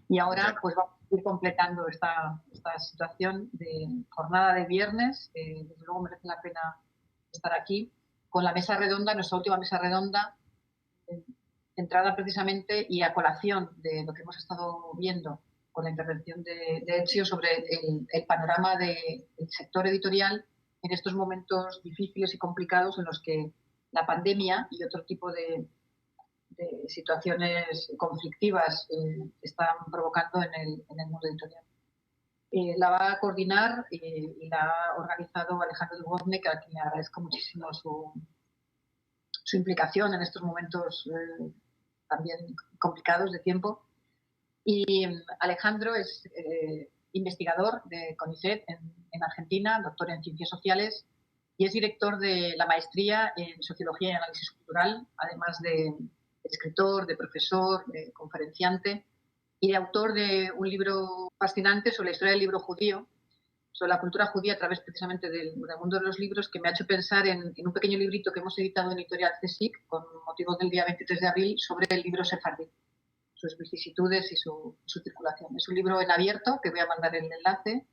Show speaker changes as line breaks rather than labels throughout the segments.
Y ahora pues vamos a ir completando esta situación de jornada de viernes. Desde luego merece la pena estar aquí con la mesa redonda, nuestra última mesa redonda, centrada precisamente y a colación de lo que hemos estado viendo con la intervención de Ezio sobre el panorama del sector editorial en estos momentos difíciles y complicados en los que la pandemia y otro tipo de situaciones conflictivas están provocando en el mundo editorial. La va a coordinar y la ha organizado Alejandro Dubovnik, a quien le agradezco muchísimo su implicación en estos momentos también complicados de tiempo. Y Alejandro es investigador de CONICET en Argentina, doctor en Ciencias Sociales, y es director de la maestría en Sociología y Análisis Cultural, además de escritor, de profesor, de conferenciante y de autor de un libro fascinante sobre la historia del libro judío, sobre la cultura judía a través precisamente del mundo de los libros, que me ha hecho pensar en un pequeño librito que hemos editado en Editorial CSIC con motivo del día 23 de abril sobre el libro sefardí, sus vicisitudes y su circulación. Es un libro en abierto, que voy a mandar el enlace,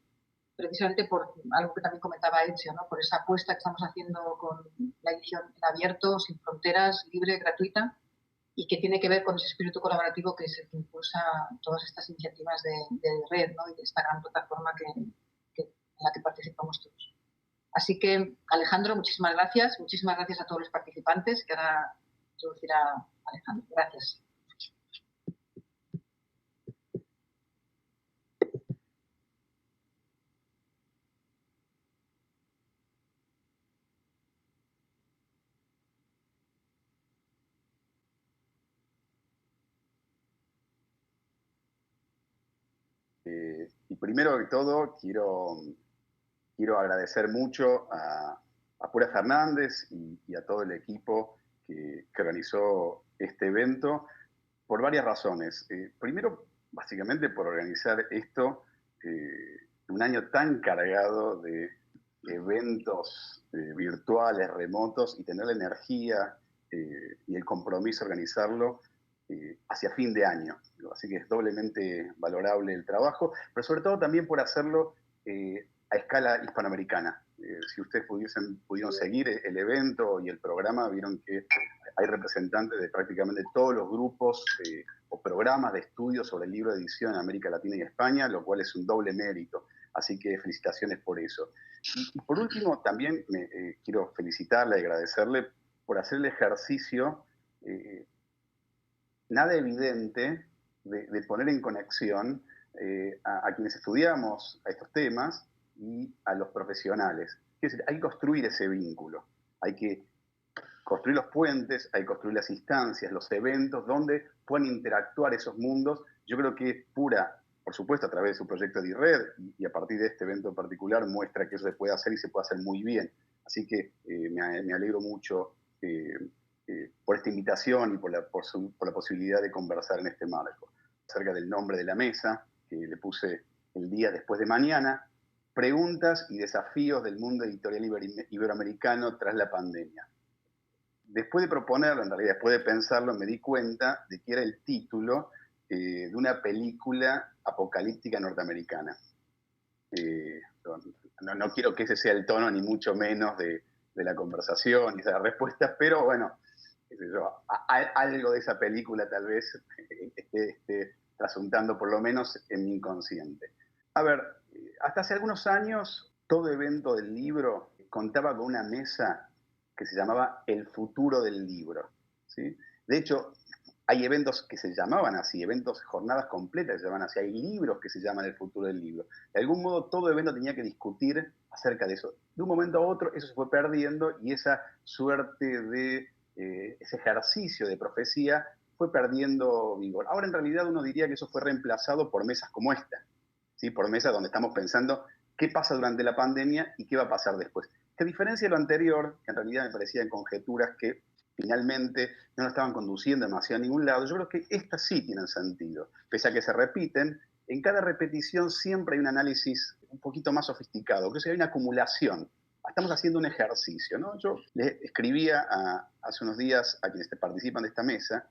precisamente por algo que también comentaba Ezio, ¿no? Por esa apuesta que estamos haciendo con la edición en abierto, sin fronteras, libre, gratuita, y que tiene que ver con ese espíritu colaborativo que es el que impulsa todas estas iniciativas de red, ¿no? Y de esta gran plataforma en la que participamos todos. Así que, Alejandro, muchísimas gracias a todos los participantes, que ahora introducirá Alejandro. Gracias.
Y primero que todo, quiero agradecer mucho a Pura Fernández y a todo el equipo que organizó este evento por varias razones. Primero, básicamente por organizar esto un año tan cargado de eventos virtuales, remotos, y tener la energía y el compromiso de organizarlo hacia fin de año. Así que es doblemente valorable el trabajo, pero sobre todo también por hacerlo a escala hispanoamericana. Si ustedes pudieron seguir el evento y el programa, vieron que hay representantes de prácticamente todos los grupos o programas de estudio sobre el libro de edición en América Latina y España, lo cual es un doble mérito. Así que felicitaciones por eso. Y por último, también quiero felicitarle y agradecerle por hacer el ejercicio nada evidente de poner en conexión a quienes estudiamos a estos temas y a los profesionales. Es decir, hay que construir ese vínculo, hay que construir los puentes, hay que construir las instancias, los eventos donde puedan interactuar esos mundos. Yo creo que Pura, por supuesto, a través de su proyecto de IRED y a partir de este evento en particular, muestra que eso se puede hacer y se puede hacer muy bien. Así que me alegro mucho por esta invitación y por la posibilidad de conversar en este marco. Acerca del nombre de la mesa, que le puse el día después de mañana, preguntas y desafíos del mundo editorial iberoamericano tras la pandemia. Después de proponerlo, en realidad después de pensarlo, me di cuenta de que era el título de una película apocalíptica norteamericana. No quiero que ese sea el tono, ni mucho menos de la conversación y de las respuestas, pero bueno, algo de esa película tal vez esté trasuntando por lo menos en mi inconsciente. A ver, hasta hace algunos años todo evento del libro contaba con una mesa que se llamaba El futuro del libro, ¿sí? De hecho, hay eventos que se llamaban así, jornadas completas que se llaman así, hay libros que se llaman El futuro del libro. De algún modo todo evento tenía que discutir acerca de eso. De un momento a otro eso se fue perdiendo y esa suerte de ese ejercicio de profecía fue perdiendo vigor. Ahora en realidad uno diría que eso fue reemplazado por mesas como esta, ¿sí? Por mesas donde estamos pensando qué pasa durante la pandemia y qué va a pasar después. Que a diferencia de lo anterior, que en realidad me parecían conjeturas que finalmente no nos estaban conduciendo demasiado a ningún lado, yo creo que estas sí tienen sentido. Pese a que se repiten, en cada repetición siempre hay un análisis un poquito más sofisticado, que hay una acumulación. Estamos haciendo un ejercicio, ¿no? Yo le escribía hace unos días a quienes participan de esta mesa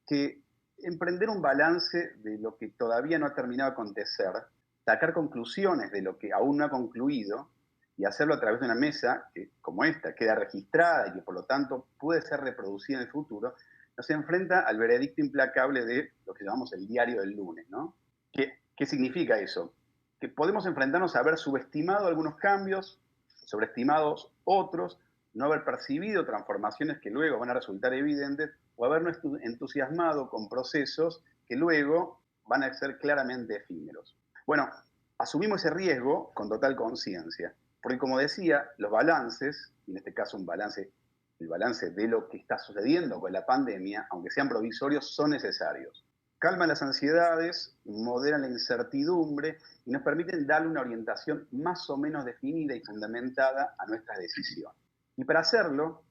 que emprender un balance de lo que todavía no ha terminado de acontecer, sacar conclusiones de lo que aún no ha concluido y hacerlo a través de una mesa que, como esta, queda registrada y que por lo tanto puede ser reproducida en el futuro, nos enfrenta al veredicto implacable de lo que llamamos el diario del lunes, ¿no? ¿Qué significa eso? Que podemos enfrentarnos a haber subestimado algunos cambios, sobreestimados otros, no haber percibido transformaciones que luego van a resultar evidentes o habernos entusiasmado con procesos que luego van a ser claramente efímeros. Bueno, asumimos ese riesgo con total conciencia, porque como decía, los balances, y en este caso el balance de lo que está sucediendo con la pandemia, aunque sean provisorios, son necesarios. Calman las ansiedades, moderan la incertidumbre y nos permiten darle una orientación más o menos definida y fundamentada a nuestras decisiones. Y para hacerlo,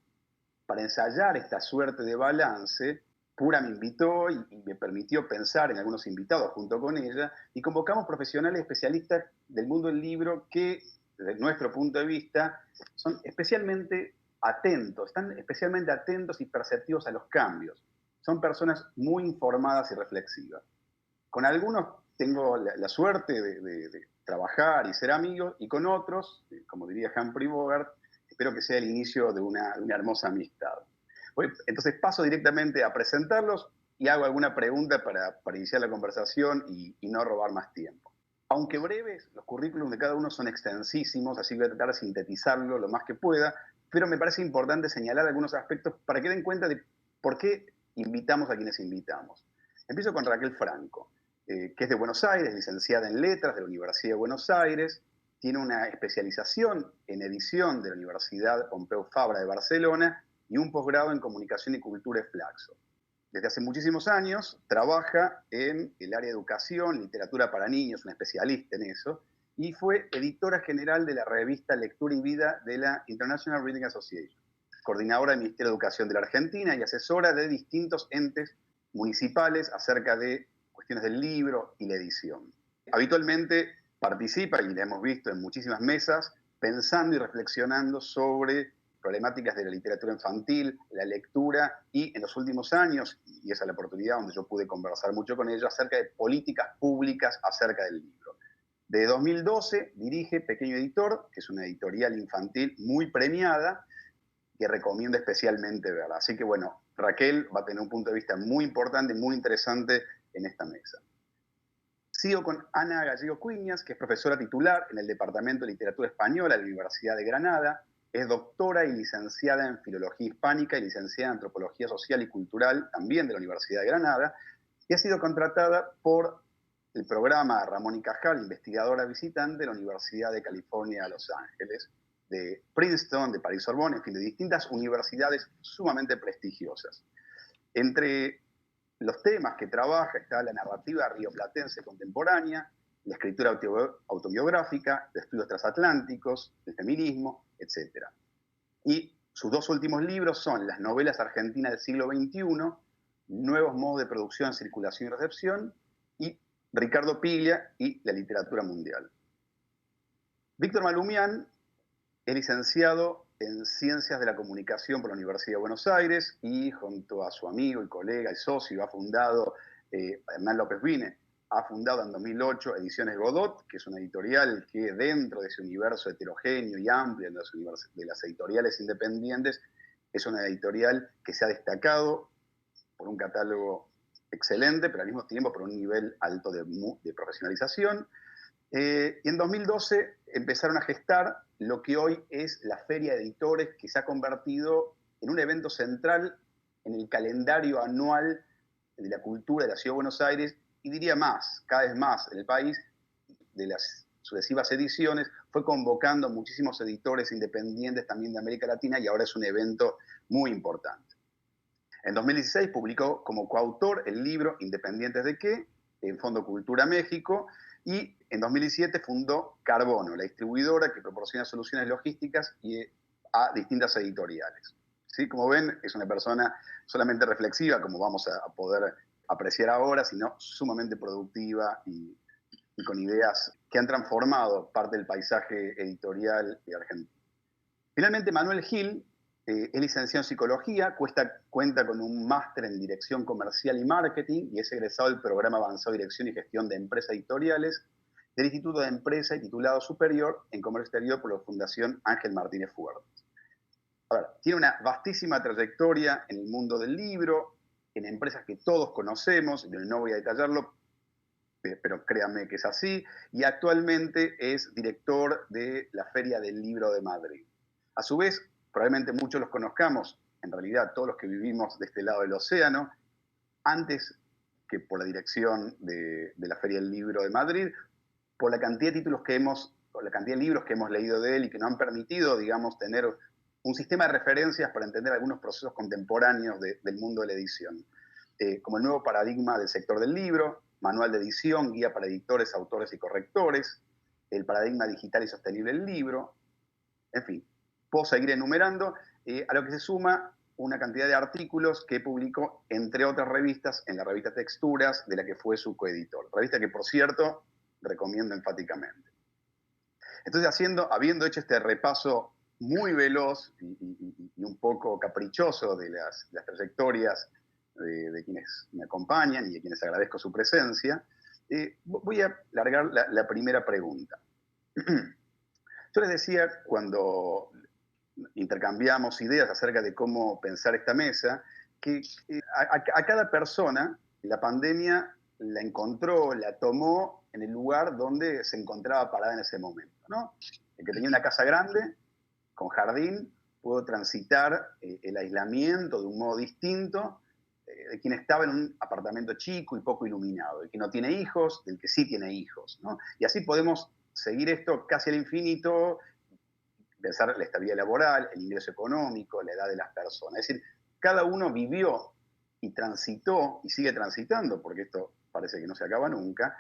para ensayar esta suerte de balance, Pura me invitó y me permitió pensar en algunos invitados junto con ella y convocamos profesionales especialistas del mundo del libro que, desde nuestro punto de vista, son especialmente atentos, están especialmente atentos y perceptivos a los cambios. Son personas muy informadas y reflexivas. Con algunos tengo la suerte de trabajar y ser amigos, y con otros, como diría Humphrey Bogart, espero que sea el inicio de una hermosa amistad. Entonces paso directamente a presentarlos y hago alguna pregunta para iniciar la conversación y no robar más tiempo. Aunque breves, los currículums de cada uno son extensísimos, así que voy a tratar de sintetizarlo lo más que pueda, pero me parece importante señalar algunos aspectos para que den cuenta de por qué invitamos a quienes invitamos. Empiezo con Raquel Franco, que es de Buenos Aires, licenciada en Letras de la Universidad de Buenos Aires, tiene una especialización en edición de la Universidad Pompeu Fabra de Barcelona y un posgrado en Comunicación y Cultura Flaxo. Desde hace muchísimos años trabaja en el área de educación, literatura para niños, una especialista en eso, y fue editora general de la revista Lectura y Vida de la International Reading Association, coordinadora del Ministerio de Educación de la Argentina y asesora de distintos entes municipales acerca de cuestiones del libro y la edición. Habitualmente participa, y la hemos visto en muchísimas mesas, pensando y reflexionando sobre problemáticas de la literatura infantil, la lectura y en los últimos años, y esa es la oportunidad donde yo pude conversar mucho con ella, acerca de políticas públicas acerca del libro. De 2012 dirige Pequeño Editor, que es una editorial infantil muy premiada, que recomiendo especialmente verla. Así que bueno, Raquel va a tener un punto de vista muy importante, muy interesante en esta mesa. Sigo con Ana Gallego Cuiñas, que es profesora titular en el Departamento de Literatura Española de la Universidad de Granada, es doctora y licenciada en Filología Hispánica y licenciada en Antropología Social y Cultural, también de la Universidad de Granada, y ha sido contratada por el programa Ramón y Cajal, investigadora visitante de la Universidad de California, Los Ángeles, de Princeton, de París Sorbonne, en fin, de distintas universidades sumamente prestigiosas. Entre los temas que trabaja está la narrativa rioplatense contemporánea, la escritura autobiográfica, los estudios transatlánticos, el feminismo, etc. Y sus dos últimos libros son Las novelas argentinas del siglo XXI, Nuevos modos de producción, circulación y recepción, y Ricardo Piglia y la literatura mundial. Víctor Malumian es licenciado en Ciencias de la Comunicación por la Universidad de Buenos Aires y junto a su amigo y colega y socio ha fundado, Hernán López Vine, ha fundado en 2008 Ediciones Godot, que es una editorial que dentro de ese universo heterogéneo y amplio de las editoriales independientes, es una editorial que se ha destacado por un catálogo excelente, pero al mismo tiempo por un nivel alto de profesionalización. Y en 2012 empezaron a gestar lo que hoy es la Feria de Editores, que se ha convertido en un evento central en el calendario anual de la cultura de la Ciudad de Buenos Aires, y diría más, cada vez más en el país, de las sucesivas ediciones, fue convocando a muchísimos editores independientes también de América Latina, y ahora es un evento muy importante. En 2016 publicó como coautor el libro Independientes de qué, en Fondo Cultura México, y en 2017 fundó Carbono, la distribuidora que proporciona soluciones logísticas a distintas editoriales. ¿Sí? Como ven, es una persona solamente reflexiva, como vamos a poder apreciar ahora, sino sumamente productiva y con ideas que han transformado parte del paisaje editorial de Argentina. Finalmente, Manuel Gil Es licenciado en Psicología, cuenta con un máster en Dirección Comercial y Marketing y es egresado del Programa Avanzado de Dirección y Gestión de Empresas Editoriales del Instituto de Empresa y titulado superior en Comercio Exterior por la Fundación Ángel Martínez Fuertes. Ahora, tiene una vastísima trayectoria en el mundo del libro, en empresas que todos conocemos, no voy a detallarlo, pero créanme que es así, y actualmente es director de la Feria del Libro de Madrid. A su vez, probablemente muchos los conozcamos, en realidad todos los que vivimos de este lado del océano, antes que por la dirección de la Feria del Libro de Madrid, por la cantidad de títulos que hemos, por la cantidad de libros que hemos leído de él y que nos han permitido, digamos, tener un sistema de referencias para entender algunos procesos contemporáneos del mundo de la edición, como el nuevo paradigma del sector del libro, manual de edición, guía para editores, autores y correctores, el paradigma digital y sostenible del libro, en fin, puedo seguir enumerando, a lo que se suma una cantidad de artículos que publicó, entre otras revistas, en la revista Texturas, de la que fue su coeditor. Revista que, por cierto, recomiendo enfáticamente. Entonces, habiendo hecho este repaso muy veloz y un poco caprichoso de las trayectorias de quienes me acompañan y de quienes agradezco su presencia, voy a largar la primera pregunta. Yo les decía cuando intercambiamos ideas acerca de cómo pensar esta mesa, que a cada persona la pandemia la encontró, la tomó en el lugar donde se encontraba parada en ese momento, ¿no? El que tenía una casa grande, con jardín, pudo transitar el aislamiento de un modo distinto de quien estaba en un apartamento chico y poco iluminado, el que no tiene hijos, del que sí tiene hijos, ¿no? Y así podemos seguir esto casi al infinito, pensar la estabilidad laboral, el ingreso económico, la edad de las personas. Es decir, cada uno vivió y transitó, y sigue transitando, porque esto parece que no se acaba nunca,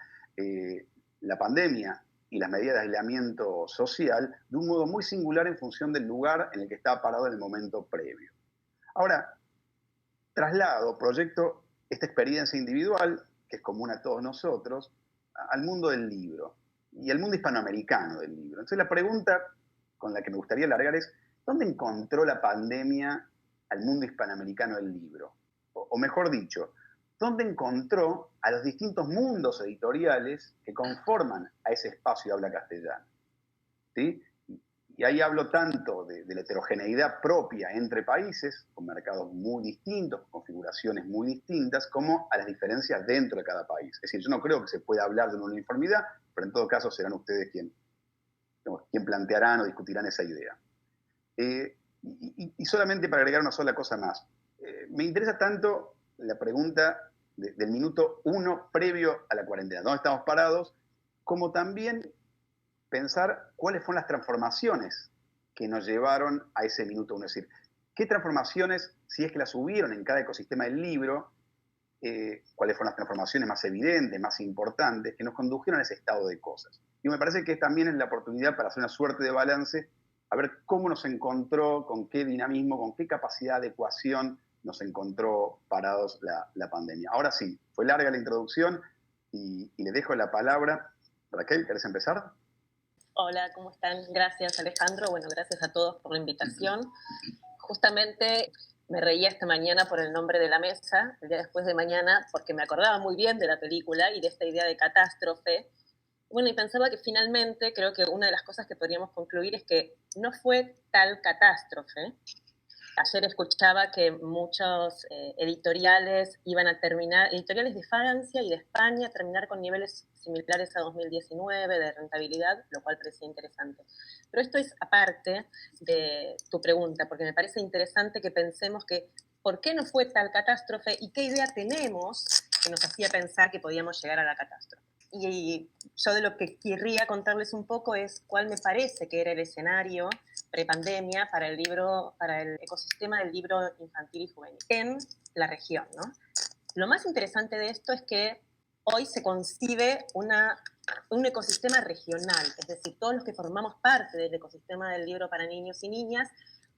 la pandemia y las medidas de aislamiento social de un modo muy singular en función del lugar en el que estaba parado en el momento previo. Ahora, proyecto esta experiencia individual, que es común a todos nosotros, al mundo del libro y al mundo hispanoamericano del libro. Entonces la pregunta con la que me gustaría alargar es, ¿dónde encontró la pandemia al mundo hispanoamericano del libro? O mejor dicho, ¿dónde encontró a los distintos mundos editoriales que conforman a ese espacio de habla castellana? ¿Sí? Y ahí hablo tanto de la heterogeneidad propia entre países, con mercados muy distintos, con configuraciones muy distintas, como a las diferencias dentro de cada país. Es decir, yo no creo que se pueda hablar de una uniformidad, pero en todo caso serán ustedes quien plantearán o discutirán esa idea. Y solamente para agregar una sola cosa más, me interesa tanto la pregunta del minuto 1 previo a la cuarentena, dónde estamos parados, como también pensar cuáles fueron las transformaciones que nos llevaron a ese minuto 1. Es decir, qué transformaciones, si es que las hubieron en cada ecosistema del libro, cuáles fueron las transformaciones más evidentes, más importantes, que nos condujeron a ese estado de cosas. Y me parece que también es la oportunidad para hacer una suerte de balance, a ver cómo nos encontró, con qué dinamismo, con qué capacidad de ecuación nos encontró parados la pandemia. Ahora sí, fue larga la introducción y le dejo la palabra. Raquel, ¿querés empezar?
Hola, ¿cómo están? Gracias, Alejandro. Bueno, gracias a todos por la invitación. Justamente me reía esta mañana por el nombre de la mesa, el día después de mañana, porque me acordaba muy bien de la película y de esta idea de catástrofe. Bueno, y pensaba que finalmente creo que una de las cosas que podríamos concluir es que no fue tal catástrofe. Ayer escuchaba que muchos editoriales iban a terminar, editoriales de Francia y de España, a terminar con niveles similares a 2019 de rentabilidad, lo cual parecía interesante. Pero esto es aparte de tu pregunta, porque me parece interesante que pensemos que por qué no fue tal catástrofe y qué idea tenemos que nos hacía pensar que podíamos llegar a la catástrofe. Y yo de lo que querría contarles un poco es cuál me parece que era el escenario prepandemia para el ecosistema del libro infantil y juvenil en la región, ¿no? Lo más interesante de esto es que hoy se concibe un ecosistema regional, es decir, todos los que formamos parte del ecosistema del libro para niños y niñas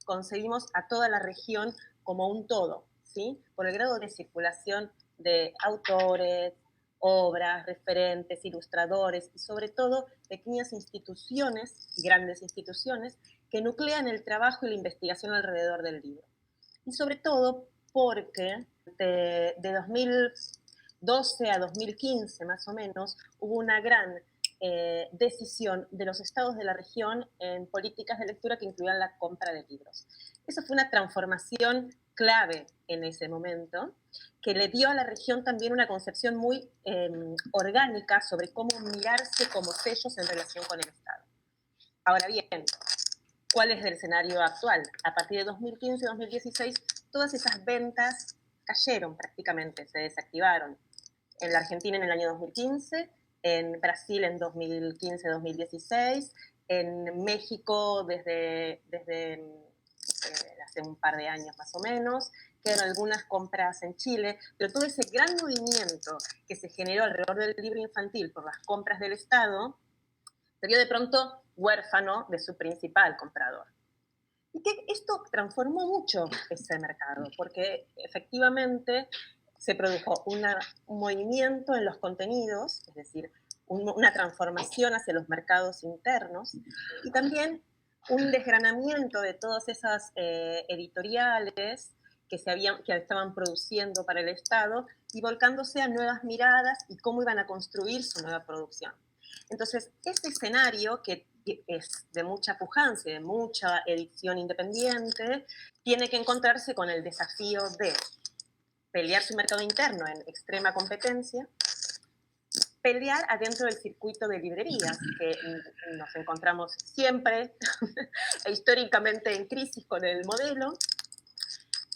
concebimos a toda la región como un todo, ¿sí? Por el grado de circulación de autores, obras, referentes, ilustradores y sobre todo pequeñas instituciones y grandes instituciones que nuclean el trabajo y la investigación alrededor del libro. Y sobre todo porque de 2012 a 2015 más o menos hubo una gran decisión de los estados de la región en políticas de lectura que incluían la compra de libros. Esa fue una transformación clave en ese momento, que le dio a la región también una concepción muy orgánica sobre cómo mirarse como sellos en relación con el Estado. Ahora bien, ¿cuál es el escenario actual? A partir de 2015-2016, todas esas ventas cayeron prácticamente, se desactivaron. En la Argentina en el año 2015, en Brasil en 2015-2016, en México desde hace un par de años más o menos, quedan algunas compras en Chile, pero todo ese gran movimiento que se generó alrededor del libro infantil por las compras del Estado, se vio de pronto huérfano de su principal comprador. Y que esto transformó mucho ese mercado, porque efectivamente se produjo un movimiento en los contenidos, es decir, una transformación hacia los mercados internos, y también un desgranamiento de todas esas editoriales que estaban produciendo para el Estado y volcándose a nuevas miradas y cómo iban a construir su nueva producción. Entonces, este escenario, que es de mucha pujancia, de mucha edición independiente, tiene que encontrarse con el desafío de pelear su mercado interno en extrema competencia, pelear adentro del circuito de librerías, que nos encontramos siempre e históricamente en crisis con el modelo,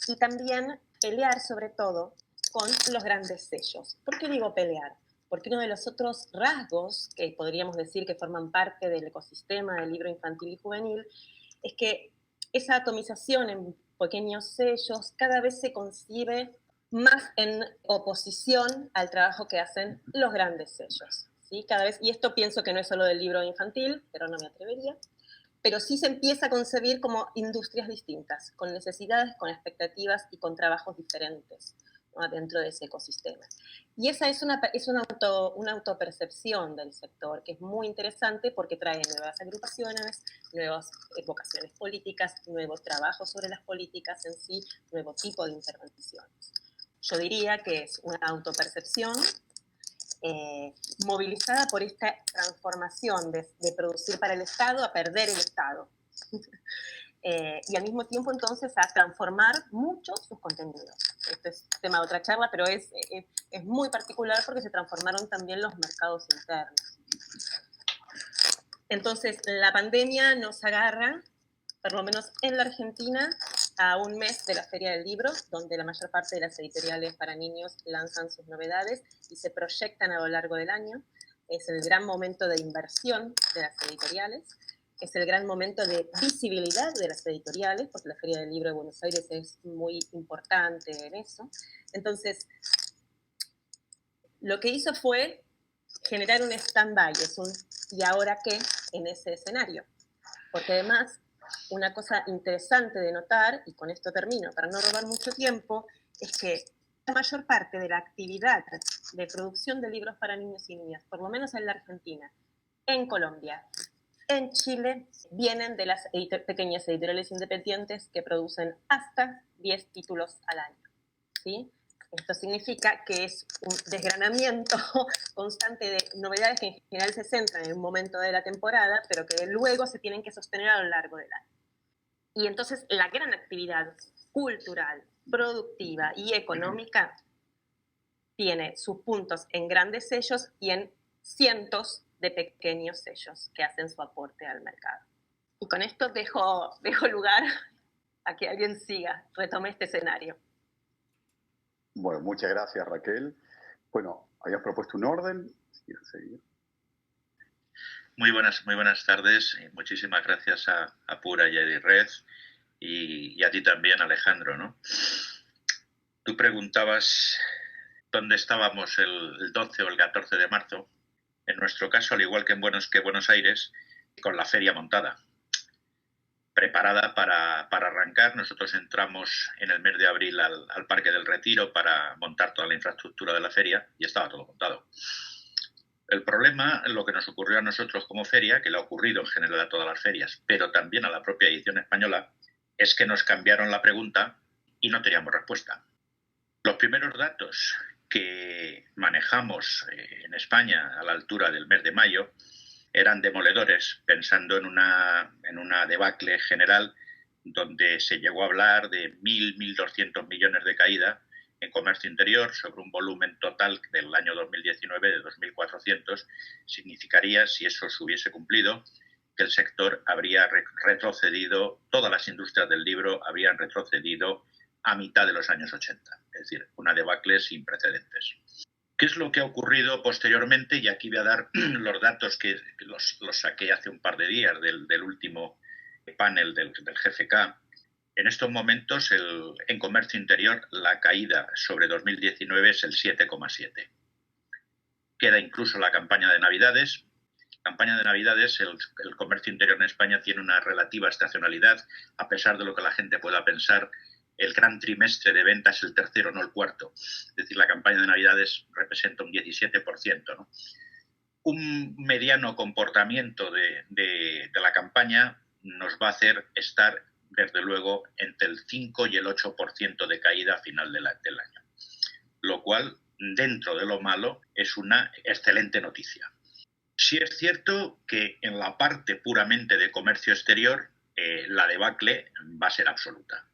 y también pelear sobre todo con los grandes sellos. ¿Por qué digo pelear? Porque uno de los otros rasgos que podríamos decir que forman parte del ecosistema del libro infantil y juvenil es que esa atomización en pequeños sellos cada vez se concibe más en oposición al trabajo que hacen los grandes sellos, ¿sí? Cada vez, y esto pienso que no es solo del libro infantil, pero no me atrevería, pero sí se empieza a concebir como industrias distintas, con necesidades, con expectativas y con trabajos diferentes, ¿no?, dentro de ese ecosistema. Y esa es una autopercepción del sector que es muy interesante porque trae nuevas agrupaciones, nuevas vocaciones políticas, nuevos trabajos sobre las políticas en sí, nuevo tipo de intervenciones. Yo diría que es una autopercepción movilizada por esta transformación de producir para el Estado a perder el Estado. Y al mismo tiempo entonces a transformar mucho sus contenidos. Este es tema de otra charla, pero es muy particular porque se transformaron también los mercados internos. Entonces la pandemia nos agarra, por lo menos en la Argentina, a un mes de la Feria del Libro, donde la mayor parte de las editoriales para niños lanzan sus novedades y se proyectan a lo largo del año. Es el gran momento de inversión de las editoriales, es el gran momento de visibilidad de las editoriales, porque la Feria del Libro de Buenos Aires es muy importante en eso. Entonces, lo que hizo fue generar un stand-by, ¿y ahora qué?, en ese escenario. Porque además, una cosa interesante de notar, y con esto termino para no robar mucho tiempo, es que la mayor parte de la actividad de producción de libros para niños y niñas, por lo menos en la Argentina, en Colombia, en Chile, vienen de las pequeñas editoriales independientes que producen hasta 10 títulos al año, ¿sí? Esto significa que es un desgranamiento constante de novedades que en general se centran en un momento de la temporada, pero que luego se tienen que sostener a lo largo del año. Y entonces la gran actividad cultural, productiva y económica tiene sus puntos en grandes sellos y en cientos de pequeños sellos que hacen su aporte al mercado. Y con esto dejo lugar a que alguien retome este escenario.
Bueno, muchas gracias, Raquel. Bueno, habías propuesto un orden. Si quieres seguir.
Muy buenas tardes. Muchísimas gracias a Pura y a Edired y a ti también, Alejandro, ¿no? Tú preguntabas dónde estábamos el 12 o el 14 de marzo. En nuestro caso, al igual que en Buenos Aires, con la feria montada. preparada para arrancar. Nosotros entramos en el mes de abril al Parque del Retiro para montar toda la infraestructura de la feria y estaba todo montado. El problema, lo que nos ocurrió a nosotros como feria, que le ha ocurrido en general a todas las ferias, pero también a la propia edición española, es que nos cambiaron la pregunta y no teníamos respuesta. Los primeros datos que manejamos en España a la altura del mes de mayo eran demoledores, pensando en una debacle general donde se llegó a hablar de 1.200 millones de caída en comercio interior sobre un volumen total del año 2019 de 2.400. Significaría, si eso se hubiese cumplido, que el sector habría retrocedido, todas las industrias del libro habrían retrocedido a mitad de los años 80. Es decir, una debacle sin precedentes. ¿Qué es lo que ha ocurrido posteriormente? Y aquí voy a dar los datos que los saqué hace un par de días del último panel del GFK. En estos momentos, en comercio interior, la caída sobre 2019 es el 7,7. Queda incluso la campaña de Navidades. Campaña de Navidades, el comercio interior en España tiene una relativa estacionalidad, a pesar de lo que la gente pueda pensar. El gran trimestre de ventas es el tercero, no el cuarto. Es decir, la campaña de Navidades representa un 17%, ¿no? Un mediano comportamiento de la campaña nos va a hacer estar, desde luego, entre el 5 y el 8% de caída a final del año. Lo cual, dentro de lo malo, es una excelente noticia. Sí es cierto que en la parte puramente de comercio exterior, la debacle va a ser absoluta.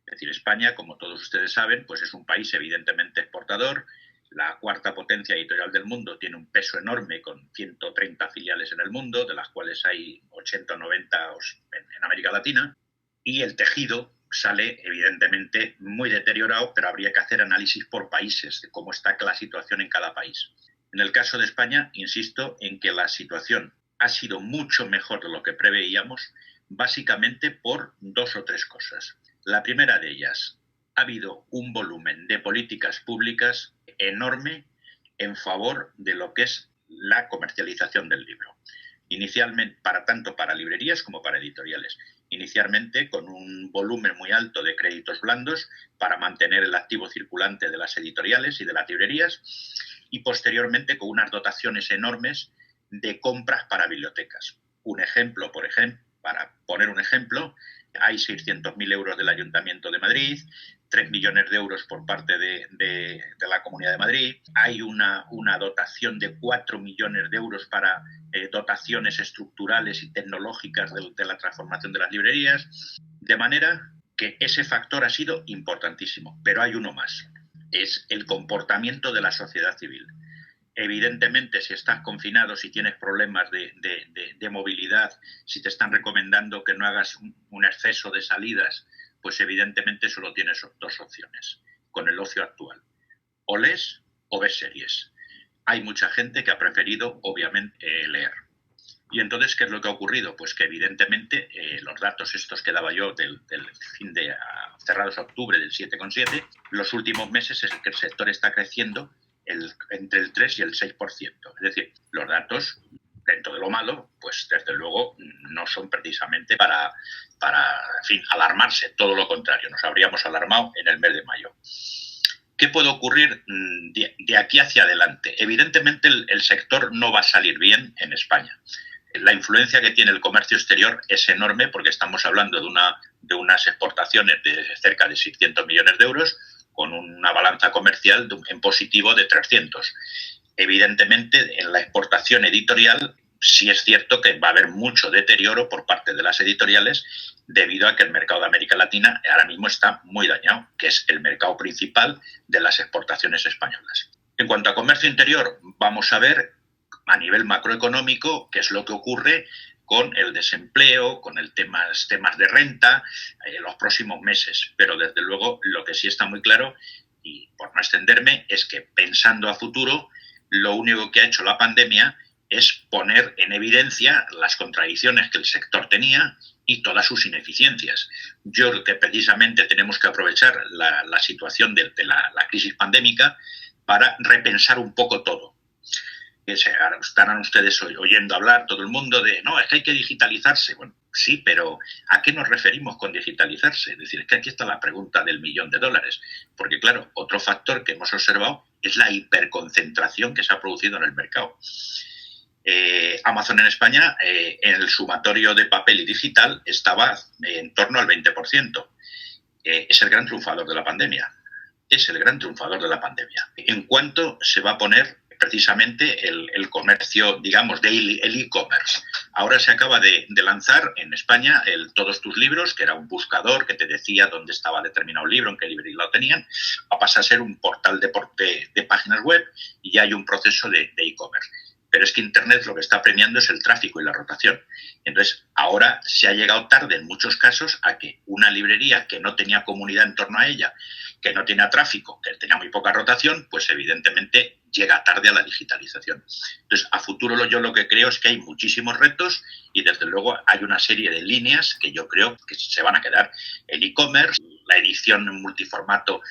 Es decir, España, como todos ustedes saben, pues es un país evidentemente exportador. La cuarta potencia editorial del mundo, tiene un peso enorme con 130 filiales en el mundo, de las cuales hay 80 o 90 en América Latina. Y el tejido sale evidentemente muy deteriorado, pero habría que hacer análisis por países de cómo está la situación en cada país. En el caso de España, insisto en que la situación ha sido mucho mejor de lo que preveíamos, básicamente por dos o tres cosas. La primera de ellas, ha habido un volumen de políticas públicas enorme en favor de lo que es la comercialización del libro. Inicialmente, tanto para librerías como para editoriales. Inicialmente con un volumen muy alto de créditos blandos para mantener el activo circulante de las editoriales y de las librerías, y posteriormente con unas dotaciones enormes de compras para bibliotecas. Para poner un ejemplo, hay 600.000 euros del Ayuntamiento de Madrid, 3 millones de euros por parte de la Comunidad de Madrid, hay una dotación de 4 millones de euros para dotaciones estructurales y tecnológicas de la transformación de las librerías, de manera que ese factor ha sido importantísimo. Pero hay uno más, es el comportamiento de la sociedad civil. Evidentemente, si estás confinado, si tienes problemas de movilidad, si te están recomendando que no hagas un exceso de salidas, pues evidentemente solo tienes dos opciones con el ocio actual. O lees o ves series. Hay mucha gente que ha preferido, obviamente, leer. Y entonces, ¿qué es lo que ha ocurrido? Pues que evidentemente los datos estos que daba yo del fin de cerrados a octubre del 7,7, los últimos meses es que el sector está creciendo entre el 3 y el 6%. Es decir, los datos, dentro de lo malo, pues desde luego no son precisamente para alarmarse, todo lo contrario, nos habríamos alarmado en el mes de mayo. ¿Qué puede ocurrir de aquí hacia adelante? Evidentemente el sector no va a salir bien en España. La influencia que tiene el comercio exterior es enorme porque estamos hablando de unas exportaciones de cerca de 600 millones de euros, con una balanza comercial en positivo de 300. Evidentemente, en la exportación editorial sí es cierto que va a haber mucho deterioro por parte de las editoriales debido a que el mercado de América Latina ahora mismo está muy dañado, que es el mercado principal de las exportaciones españolas. En cuanto a comercio interior, vamos a ver a nivel macroeconómico qué es lo que ocurre con el desempleo, con el temas de renta en los próximos meses. Pero desde luego lo que sí está muy claro, y por no extenderme, es que pensando a futuro, lo único que ha hecho la pandemia es poner en evidencia las contradicciones que el sector tenía y todas sus ineficiencias. Yo creo que precisamente tenemos que aprovechar la situación de la crisis pandémica para repensar un poco todo. estarán ustedes oyendo hablar todo el mundo de, no, es que hay que digitalizarse. Bueno, sí, pero ¿a qué nos referimos con digitalizarse? Es decir, es que aquí está la pregunta del $1.000.000. Porque, claro, otro factor que hemos observado es la hiperconcentración que se ha producido en el mercado. Amazon en España, en el sumatorio de papel y digital, estaba en torno al 20%. Es el gran triunfador de la pandemia. Es el gran triunfador de la pandemia. ¿En cuánto se va a poner precisamente el comercio, digamos, el e-commerce? Ahora se acaba de lanzar en España el Todos tus libros, que era un buscador que te decía dónde estaba determinado libro, en qué librería lo tenían, va a pasar a ser un portal de páginas web y ya hay un proceso de e-commerce. Pero es que Internet lo que está premiando es el tráfico y la rotación. Entonces, ahora se ha llegado tarde en muchos casos a que una librería que no tenía comunidad en torno a ella, que no tenía tráfico, que tenía muy poca rotación, pues evidentemente llega tarde a la digitalización. Entonces, a futuro yo lo que creo es que hay muchísimos retos y desde luego hay una serie de líneas que yo creo que se van a quedar. El e-commerce, la edición en multiformato,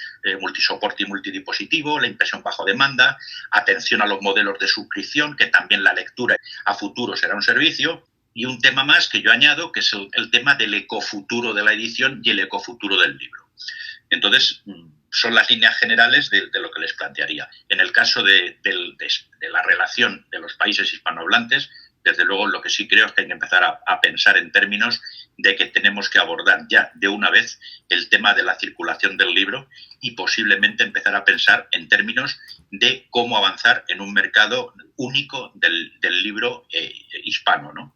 multisoporte y multidispositivo, la impresión bajo demanda, atención a los modelos de suscripción, que también la lectura a futuro será un servicio. Y un tema más que yo añado, que es el tema del ecofuturo de la edición y el ecofuturo del libro. Entonces, son las líneas generales de lo que les plantearía. En el caso de la relación de los países hispanohablantes, desde luego lo que sí creo es que hay que empezar a pensar en términos de que tenemos que abordar ya de una vez el tema de la circulación del libro y posiblemente empezar a pensar en términos de cómo avanzar en un mercado único del libro hispano, ¿no?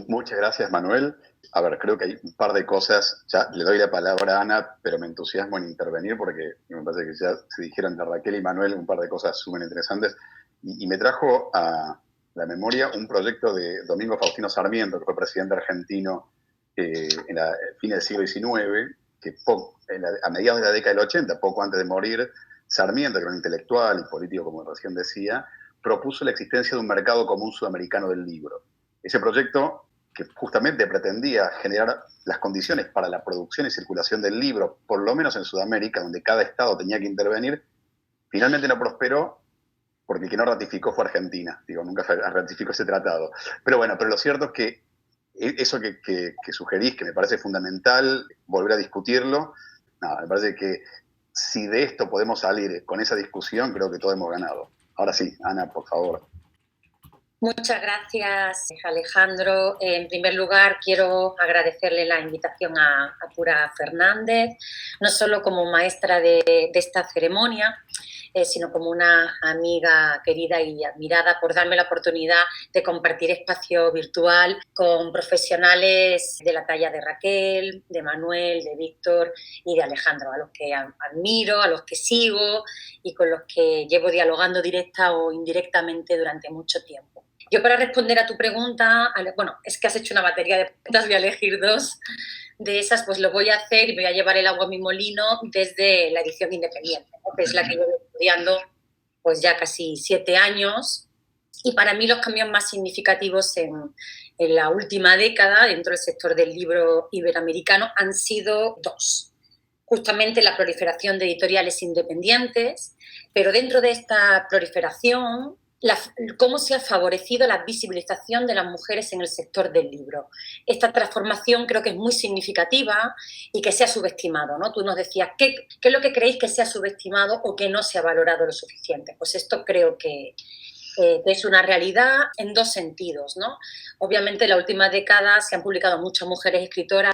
Muchas gracias, Manuel. A ver, creo que hay un par de cosas, ya le doy la palabra a Ana, pero me entusiasmo en intervenir porque me parece que ya se dijeron de Raquel y Manuel un par de cosas súper interesantes. Y me trajo a la memoria un proyecto de Domingo Faustino Sarmiento, que fue presidente argentino en el fin del siglo XIX, que a mediados de la década del 80, poco antes de morir, Sarmiento, que era un intelectual y político, como recién decía, propuso la existencia de un mercado común sudamericano del libro. Ese proyecto, que justamente pretendía generar las condiciones para la producción y circulación del libro, por lo menos en Sudamérica, donde cada estado tenía que intervenir, finalmente no prosperó porque el que no ratificó fue Argentina. Nunca ratificó ese tratado. Pero bueno, pero lo cierto es que eso que sugerís, que me parece fundamental volver a discutirlo, me parece que si de esto podemos salir con esa discusión, creo que todos hemos ganado. Ahora sí, Ana, por favor.
Muchas gracias, Alejandro. En primer lugar, quiero agradecerle la invitación a Pura Fernández, no solo como maestra de esta ceremonia, sino como una amiga querida y admirada por darme la oportunidad de compartir espacio virtual con profesionales de la talla de Raquel, de Manuel, de Víctor y de Alejandro, a los que admiro, a los que sigo y con los que llevo dialogando directa o indirectamente durante mucho tiempo. Yo, para responder a tu pregunta, bueno, es que has hecho una batería de preguntas, voy a elegir dos de esas, pues lo voy a hacer y voy a llevar el agua a mi molino desde la edición independiente, ¿no? Que es la que llevo estudiando pues ya casi 7 años. Y para mí los cambios más significativos en la última década dentro del sector del libro iberoamericano han sido 2. Justamente la proliferación de editoriales independientes, pero dentro de esta proliferación, cómo se ha favorecido la visibilización de las mujeres en el sector del libro. Esta transformación creo que es muy significativa y que se ha subestimado, ¿no? Tú nos decías, ¿qué es lo que creéis que se ha subestimado o que no se ha valorado lo suficiente? Pues esto creo que es una realidad en 2 sentidos, ¿no? Obviamente en la última década se han publicado muchas mujeres escritoras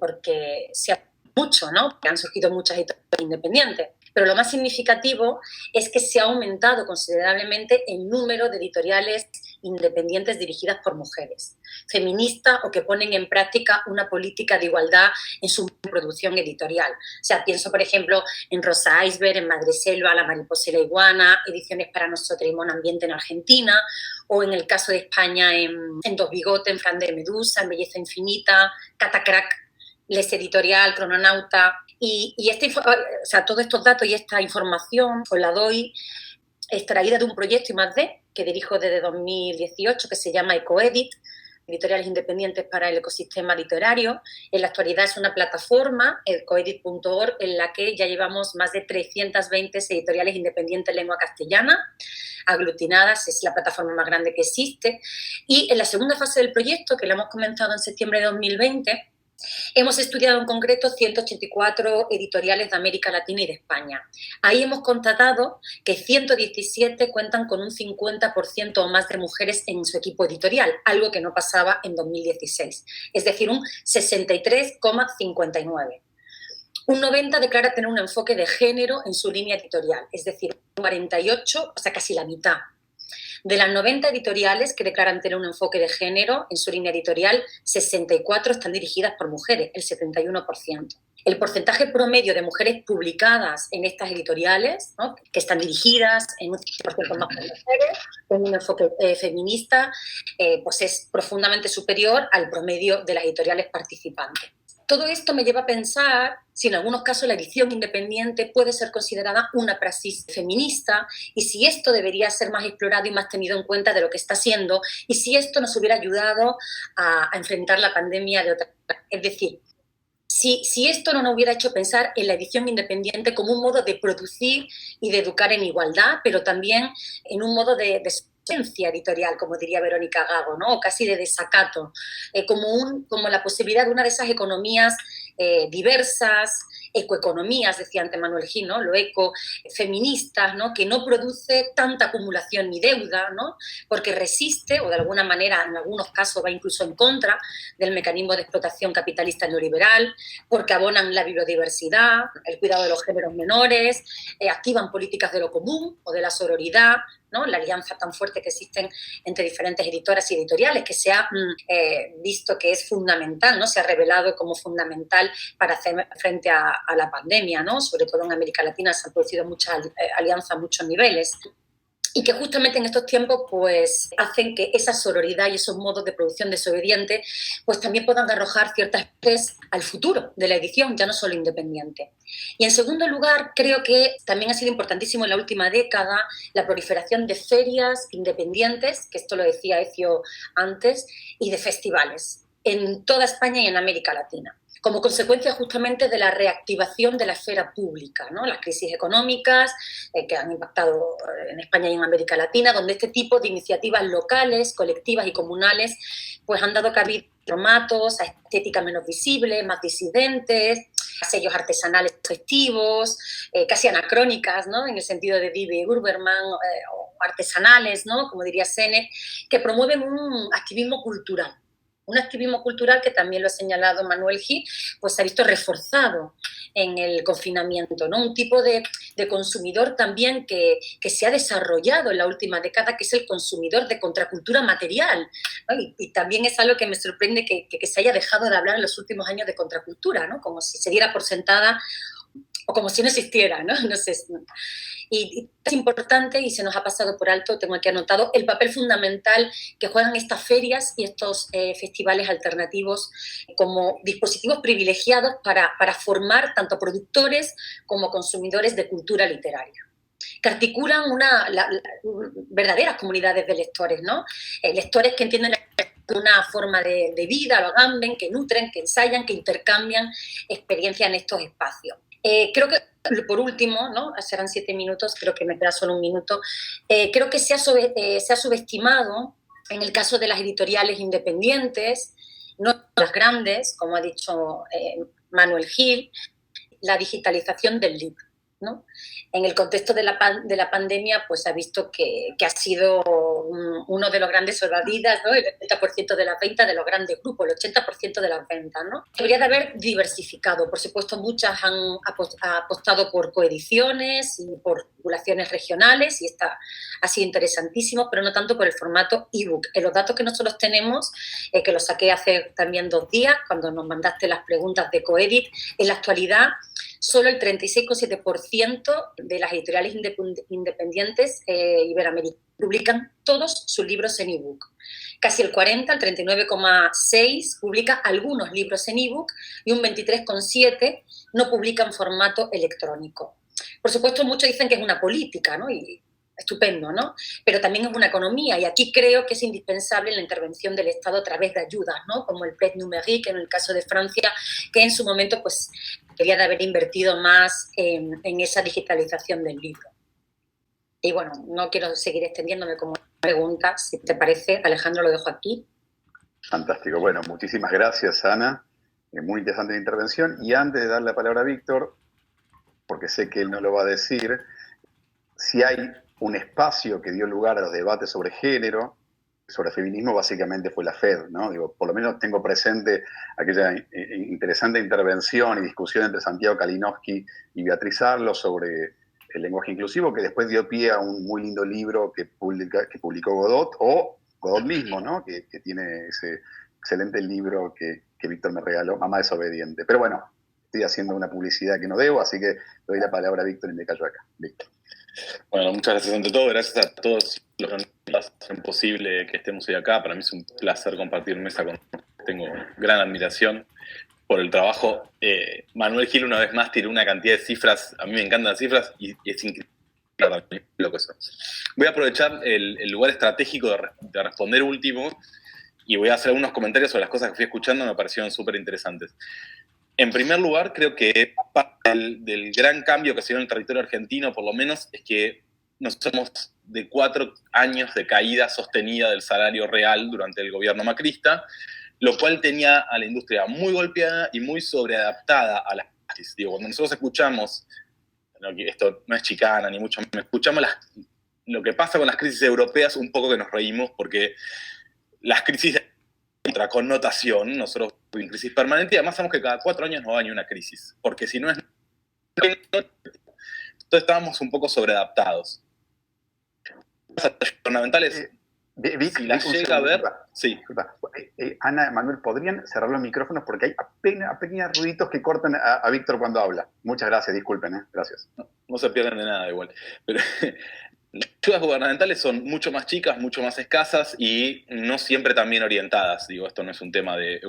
porque se ha mucho, ¿no? Que han surgido muchas editoriales independientes. Pero lo más significativo es que se ha aumentado considerablemente el número de editoriales independientes dirigidas por mujeres, feministas o que ponen en práctica una política de igualdad en su producción editorial. O sea, pienso, por ejemplo, en Rosa Iceberg, en Madreselva, La mariposa y la iguana, Ediciones para nosotros y Mon Ambiente en Argentina, o en el caso de España en Dos Bigotes, en Fran de Medusa, en Belleza Infinita, Catacrack, Les Editorial, Crononauta. Y todos estos datos y esta información os la doy extraída de un proyecto I+D que dirijo desde 2018, que se llama EcoEdit, editoriales independientes para el ecosistema literario. En la actualidad es una plataforma, coedit.org, en la que ya llevamos más de 320 editoriales independientes en lengua castellana, aglutinadas, es la plataforma más grande que existe. Y en la segunda fase del proyecto, que lo hemos comenzado en septiembre de 2020, hemos estudiado en concreto 184 editoriales de América Latina y de España. Ahí hemos constatado que 117 cuentan con un 50% o más de mujeres en su equipo editorial, algo que no pasaba en 2016, es decir, un 63,59%. Un 90% declara tener un enfoque de género en su línea editorial, es decir, un 48%, o sea, casi la mitad. De las 90 editoriales que declaran tener un enfoque de género en su línea editorial, 64 están dirigidas por mujeres, el 71%. El porcentaje promedio de mujeres publicadas en estas editoriales, ¿no?, que están dirigidas en un 100% más por mujeres, con un enfoque feminista, pues es profundamente superior al promedio de las editoriales participantes. Todo esto me lleva a pensar si en algunos casos la edición independiente puede ser considerada una praxis feminista y si esto debería ser más explorado y más tenido en cuenta de lo que está siendo y si esto nos hubiera ayudado a enfrentar la pandemia de otra manera. Es decir, si esto no nos hubiera hecho pensar en la edición independiente como un modo de producir y de educar en igualdad, pero también en un modo de editorial, como diría Verónica Gago, ¿no?, o casi de desacato, como la posibilidad de una de esas economías diversas, ecoeconomías, decía antes Manuel Gil, ¿no?, lo eco, feministas, ¿no?, que no produce tanta acumulación ni deuda, ¿no?, porque resiste, o de alguna manera, en algunos casos, va incluso en contra del mecanismo de explotación capitalista neoliberal, porque abonan la biodiversidad, el cuidado de los géneros menores, activan políticas de lo común o de la sororidad, ¿no?, la alianza tan fuerte que existen entre diferentes editoras y editoriales, que se ha visto que es fundamental, ¿no?, se ha revelado como fundamental para hacer frente a la pandemia, ¿no?, sobre todo en América Latina se han producido muchas alianzas a muchos niveles. Y que justamente en estos tiempos pues hacen que esa sororidad y esos modos de producción desobediente pues también puedan arrojar ciertas luces al futuro de la edición, ya no solo independiente. Y en segundo lugar, creo que también ha sido importantísimo en la última década la proliferación de ferias independientes, que esto lo decía Ezio antes, y de festivales en toda España y en América Latina, como consecuencia justamente de la reactivación de la esfera pública, ¿no?, las crisis económicas que han impactado en España y en América Latina, donde este tipo de iniciativas locales, colectivas y comunales pues han dado cabida a formatos, a estéticas menos visibles, más disidentes, a sellos artesanales festivos, casi anacrónicas, ¿no?, en el sentido de Vive Urberman, o artesanales, ¿no?, como diría Sennett, que promueven un activismo cultural. Un activismo cultural que también lo ha señalado Manuel Gil, pues se ha visto reforzado en el confinamiento, ¿no? Un tipo de consumidor también que se ha desarrollado en la última década, que es el consumidor de contracultura material, ¿no? Y también es algo que me sorprende que se haya dejado de hablar en los últimos años de contracultura, ¿no?, como si se diera por sentada o como si no existiera, ¿no? No sé. Y es importante, y se nos ha pasado por alto, tengo aquí anotado, el papel fundamental que juegan estas ferias y estos festivales alternativos como dispositivos privilegiados para formar tanto productores como consumidores de cultura literaria, que articulan verdaderas comunidades de lectores, ¿no? Lectores que entienden una forma de vida, lo agamben, que nutren, que ensayan, que intercambian experiencias en estos espacios. Creo que, por último, ¿no?, serán 7 minutos, creo que me queda solo un minuto, creo que se ha subestimado, en el caso de las editoriales independientes, no las grandes, como ha dicho Manuel Gil, la digitalización del libro, ¿no? En el contexto de la pandemia, pues se ha visto que ha sido uno de los grandes salvavidas, ¿no?, el 80% de las ventas de los grandes grupos, el 80% de las ventas, ¿no? Debería de haber diversificado. Por supuesto, muchas han apostado por coediciones y por titulaciones regionales, y esta ha sido interesantísimo, pero no tanto por el formato ebook. En los datos que nosotros tenemos, que los saqué hace también 2 días, cuando nos mandaste las preguntas de Coedit, en la actualidad solo el 36,7% de las editoriales independientes iberoamericanas publican todos sus libros en ebook. Casi el 40, el 39,6% publica algunos libros en ebook y un 23,7% no publica en formato electrónico. Por supuesto, muchos dicen que es una política, ¿no?, y estupendo, ¿no? Pero también es una economía y aquí creo que es indispensable la intervención del Estado a través de ayudas, ¿no? Como el Prêt numérique en el caso de Francia, que en su momento pues quería de haber invertido más en esa digitalización del libro. Y bueno, no quiero seguir extendiéndome como preguntas, si te parece, Alejandro, lo dejo aquí.
Fantástico. Bueno, muchísimas gracias, Ana. Muy interesante la intervención. Y antes de dar la palabra a Víctor, porque sé que él no lo va a decir, si hay un espacio que dio lugar a los debates sobre género, sobre feminismo, básicamente fue la FED, ¿no? Digo, por lo menos tengo presente aquella interesante intervención y discusión entre Santiago Kalinowski y Beatriz Arlo sobre el lenguaje inclusivo, que después dio pie a un muy lindo libro que publicó Godot, o Godot mismo, ¿no? Que tiene ese excelente libro que Víctor me regaló, Mamá Desobediente. Pero bueno, estoy haciendo una publicidad que no debo, así que doy la palabra a Víctor y me callo acá. Víctor.
Bueno, muchas gracias ante todo, gracias a todos los que hacen posible que estemos hoy acá. Para mí es un placer compartir mesa con ustedes. Tengo gran admiración por el trabajo. Manuel Gil una vez más tiró una cantidad de cifras, a mí me encantan las cifras y es increíble lo que son. Voy a aprovechar el lugar estratégico de responder último y voy a hacer algunos comentarios sobre las cosas que fui escuchando, me parecieron súper interesantes. En primer lugar, creo que parte del gran cambio que se dio en el territorio argentino, por lo menos, es que nos somos de 4 años de caída sostenida del salario real durante el gobierno macrista, lo cual tenía a la industria muy golpeada y muy sobreadaptada a las crisis. Digo, cuando nosotros escuchamos, esto no es chicana ni mucho menos, escuchamos lo que pasa con las crisis europeas, un poco que nos reímos, porque las crisis de otra connotación, nosotros en crisis permanente, y además sabemos que cada 4 años no va ni una crisis, porque si no es... Entonces estábamos un poco sobreadaptados. Las fundamentales...
si
las llega a ver... Sí.
Ana, Manuel, ¿podrían cerrar los micrófonos? Porque hay apenas ruiditos que cortan a Víctor cuando habla. Muchas gracias, disculpen, gracias.
No se pierden de nada igual. Pero las ayudas gubernamentales son mucho más chicas, mucho más escasas y no siempre tan bien orientadas. Digo, esto no es un tema de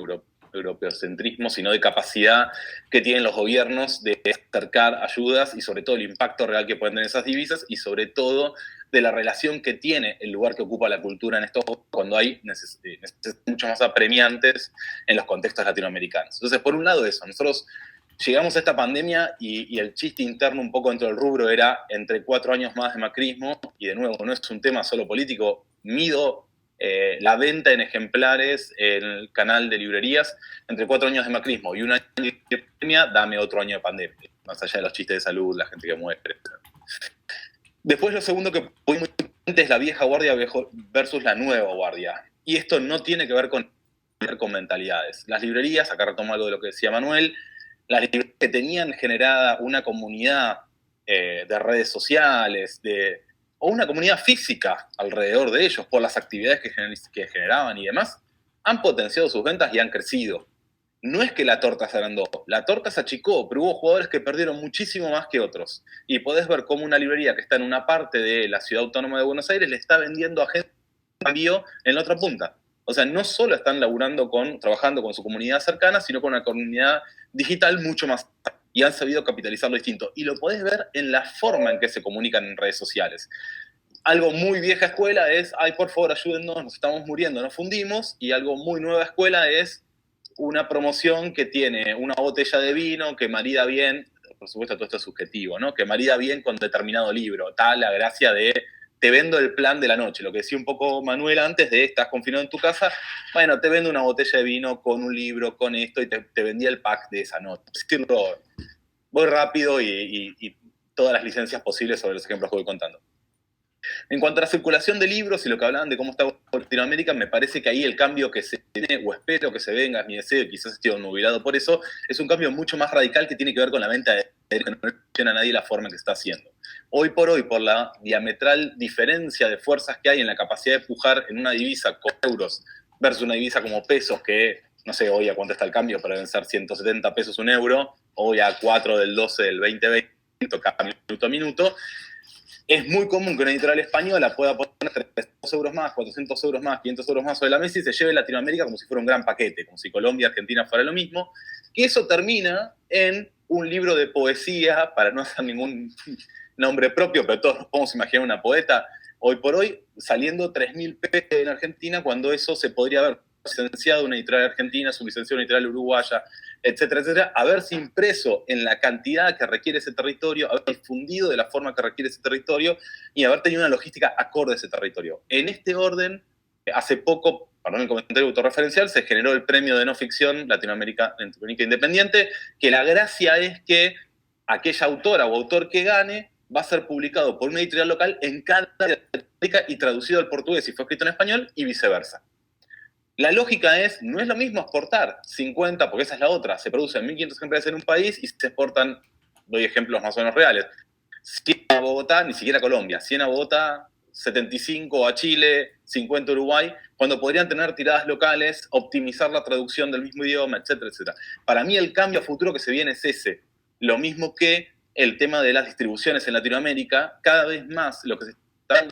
europeocentrismo, sino de capacidad que tienen los gobiernos de acercar ayudas y sobre todo el impacto real que pueden tener esas divisas y sobre todo de la relación que tiene el lugar que ocupa la cultura en esto cuando hay necesidades mucho más apremiantes en los contextos latinoamericanos. Entonces, por un lado eso, nosotros llegamos a esta pandemia y el chiste interno un poco dentro del rubro era entre 4 años más de macrismo, y de nuevo, no es un tema solo político, mido la venta en ejemplares en el canal de librerías, entre 4 años de macrismo y 1 año de pandemia, dame otro año de pandemia, más allá de los chistes de salud, la gente que muere. Después lo segundo que muy importante es la vieja guardia versus la nueva guardia. Y esto no tiene que ver con mentalidades. Las librerías, acá retomo algo de lo que decía Manuel, las librerías que tenían generada una comunidad de redes sociales, o una comunidad física alrededor de ellos por las actividades que generaban y demás, han potenciado sus ventas y han crecido. No es que la torta se agrandó, la torta se achicó, pero hubo jugadores que perdieron muchísimo más que otros. Y podés ver cómo una librería que está en una parte de la ciudad autónoma de Buenos Aires le está vendiendo a gente en la otra punta. O sea, no solo están trabajando con su comunidad cercana, sino con una comunidad digital mucho más, y han sabido capitalizarlo distinto. Y lo podés ver en la forma en que se comunican en redes sociales. Algo muy vieja escuela es, ay, por favor, ayúdennos, nos estamos muriendo, nos fundimos. Y algo muy nueva escuela es una promoción que tiene una botella de vino que marida bien, por supuesto todo esto es subjetivo, ¿no? Que marida bien con determinado libro, tal la gracia de te vendo el plan de la noche, lo que decía un poco Manuel antes de estás confinado en tu casa, bueno, te vendo una botella de vino con un libro, con esto, y te vendía el pack de esa noche. Voy rápido y todas las licencias posibles sobre los ejemplos que voy contando. En cuanto a la circulación de libros y lo que hablaban de cómo está Latinoamérica, me parece que ahí el cambio que se tiene, o espero que se venga, es mi deseo, y quizás esté nubilado por eso, es un cambio mucho más radical que tiene que ver con la venta de que no funciona a nadie la forma en que se está haciendo. Hoy, por la diametral diferencia de fuerzas que hay en la capacidad de pujar en una divisa con euros versus una divisa como pesos, que no sé hoy a cuánto está el cambio, pero deben ser 170 pesos un euro, hoy a 4 del 12 del 2020, cada minuto a minuto. Es muy común que una editorial española pueda poner 300 euros más, 400 euros más, 500 euros más sobre la mesa y se lleve Latinoamérica como si fuera un gran paquete, como si Colombia y Argentina fuera lo mismo, que eso termina en un libro de poesía, para no hacer nombre propio, pero todos nos podemos imaginar una poeta, hoy por hoy saliendo 3.000 pesos en Argentina, cuando eso se podría haber licenciado una editorial argentina, sublicenciado una editorial uruguaya, etcétera, etcétera, haberse impreso en la cantidad que requiere ese territorio, haber difundido de la forma que requiere ese territorio y haber tenido una logística acorde a ese territorio. En este orden, hace poco, perdón el comentario autorreferencial, se generó el premio de no ficción Latinoamérica Independiente, que la gracia es que aquella autora o autor que gane va a ser publicado por una editorial local en cada Latinoamérica y traducido al portugués si fue escrito en español y viceversa. La lógica es, no es lo mismo exportar 50, porque esa es la otra, se producen 1.500 ejemplares en un país y se exportan, doy ejemplos más o menos reales, 100 a Bogotá, ni siquiera a Colombia, 100 a Bogotá, 75 a Chile, 50 a Uruguay, cuando podrían tener tiradas locales, optimizar la traducción del mismo idioma, etcétera, etcétera. Para mí el cambio a futuro que se viene es ese, lo mismo que el tema de las distribuciones en Latinoamérica, cada vez más lo que se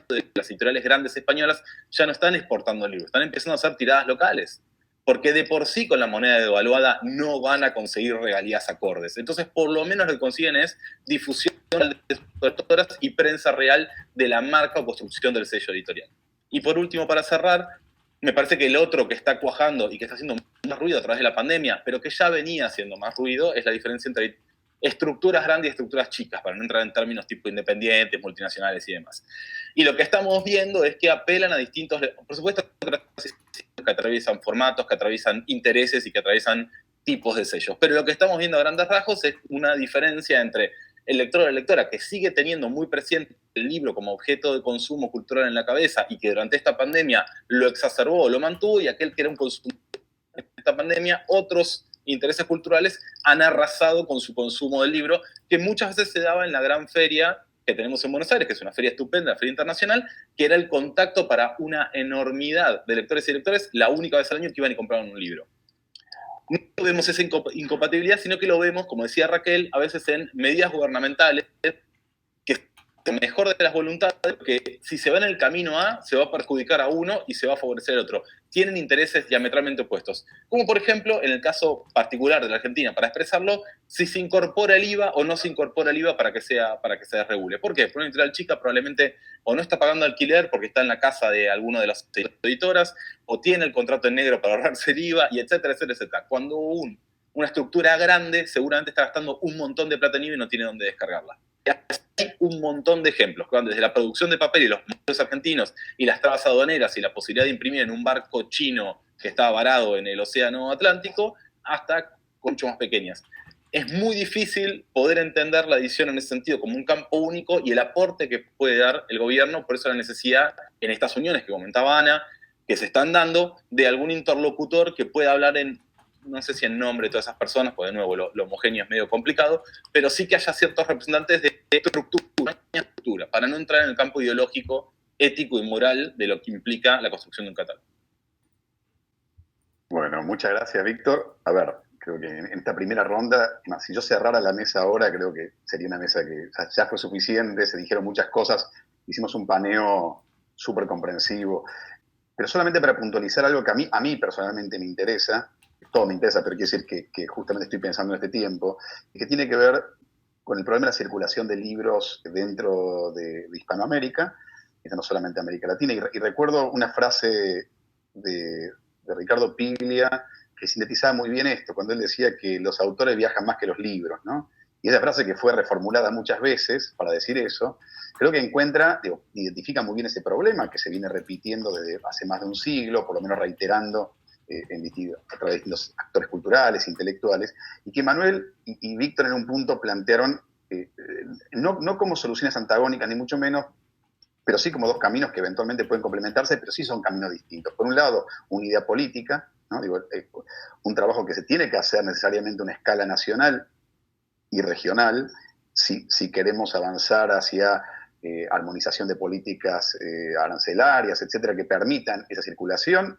de las editoriales grandes españolas ya no están exportando libros, están empezando a hacer tiradas locales, porque de por sí con la moneda devaluada no van a conseguir regalías acordes. Entonces, por lo menos lo que consiguen es difusión de autoras y prensa real de la marca o construcción del sello editorial. Y por último, para cerrar, me parece que el otro que está cuajando y que está haciendo más ruido a través de la pandemia, pero que ya venía haciendo más ruido, es la diferencia entre estructuras grandes y estructuras chicas, para no entrar en términos tipo independientes, multinacionales y demás. Y lo que estamos viendo es que apelan a distintos, por supuesto, que atraviesan formatos, que atraviesan intereses y que atraviesan tipos de sellos. Pero lo que estamos viendo a grandes rasgos es una diferencia entre el lector o la lectora que sigue teniendo muy presente el libro como objeto de consumo cultural en la cabeza y que durante esta pandemia lo exacerbó o lo mantuvo, y aquel que era un consumidor en esta pandemia, otros intereses culturales han arrasado con su consumo del libro, que muchas veces se daba en la gran feria que tenemos en Buenos Aires, que es una feria estupenda, la Feria Internacional, que era el contacto para una enormidad de lectores y lectores, la única vez al año que iban y compraban un libro. No vemos esa incompatibilidad, sino que lo vemos, como decía Raquel, a veces en medidas gubernamentales, que mejor de las voluntades, que si se va en el camino A, se va a perjudicar a uno y se va a favorecer al otro. Tienen intereses diametralmente opuestos. Como por ejemplo, en el caso particular de la Argentina, para expresarlo, si se incorpora el IVA o no se incorpora el IVA para que se desregule. ¿Por qué? Porque una editorial chica probablemente o no está pagando alquiler porque está en la casa de alguna de las editoras, o tiene el contrato en negro para ahorrarse el IVA, y etcétera, etcétera, etcétera. Cuando una estructura grande seguramente está gastando un montón de plata en IVA y no tiene dónde descargarla. Hay un montón de ejemplos, que van desde la producción de papel y los modelos argentinos y las trabas aduaneras y la posibilidad de imprimir en un barco chino que estaba varado en el océano Atlántico, hasta mucho más pequeñas. Es muy difícil poder entender la edición en ese sentido como un campo único y el aporte que puede dar el gobierno, por eso la necesidad en estas uniones que comentaba Ana, que se están dando, de algún interlocutor que pueda hablar en, no sé si en nombre de todas esas personas, porque de nuevo lo homogéneo es medio complicado, pero sí que haya ciertos representantes de estructura, para no entrar en el campo ideológico, ético y moral de lo que implica la construcción de un catálogo.
Bueno, muchas gracias, Víctor. A ver, creo que en esta primera ronda, si yo cerrara la mesa ahora, creo que sería una mesa que ya fue suficiente, se dijeron muchas cosas, hicimos un paneo súper comprensivo, pero solamente para puntualizar algo que a mí personalmente me interesa, todo me interesa, pero quiero decir que justamente estoy pensando en este tiempo, y que tiene que ver con el problema de la circulación de libros dentro de Hispanoamérica, no solamente América Latina, y recuerdo una frase de Ricardo Piglia que sintetizaba muy bien esto, cuando él decía que los autores viajan más que los libros, ¿no? Y esa frase, que fue reformulada muchas veces para decir eso, creo que identifica muy bien ese problema que se viene repitiendo desde hace más de un siglo, por lo menos reiterando a través de distintos actores culturales, intelectuales, y que Manuel y Víctor en un punto plantearon, no como soluciones antagónicas, ni mucho menos, pero sí como dos caminos que eventualmente pueden complementarse, pero sí son caminos distintos. Por un lado, una idea política, ¿no? Un trabajo que se tiene que hacer necesariamente a una escala nacional y regional, si queremos avanzar hacia armonización de políticas arancelarias, etcétera, que permitan esa circulación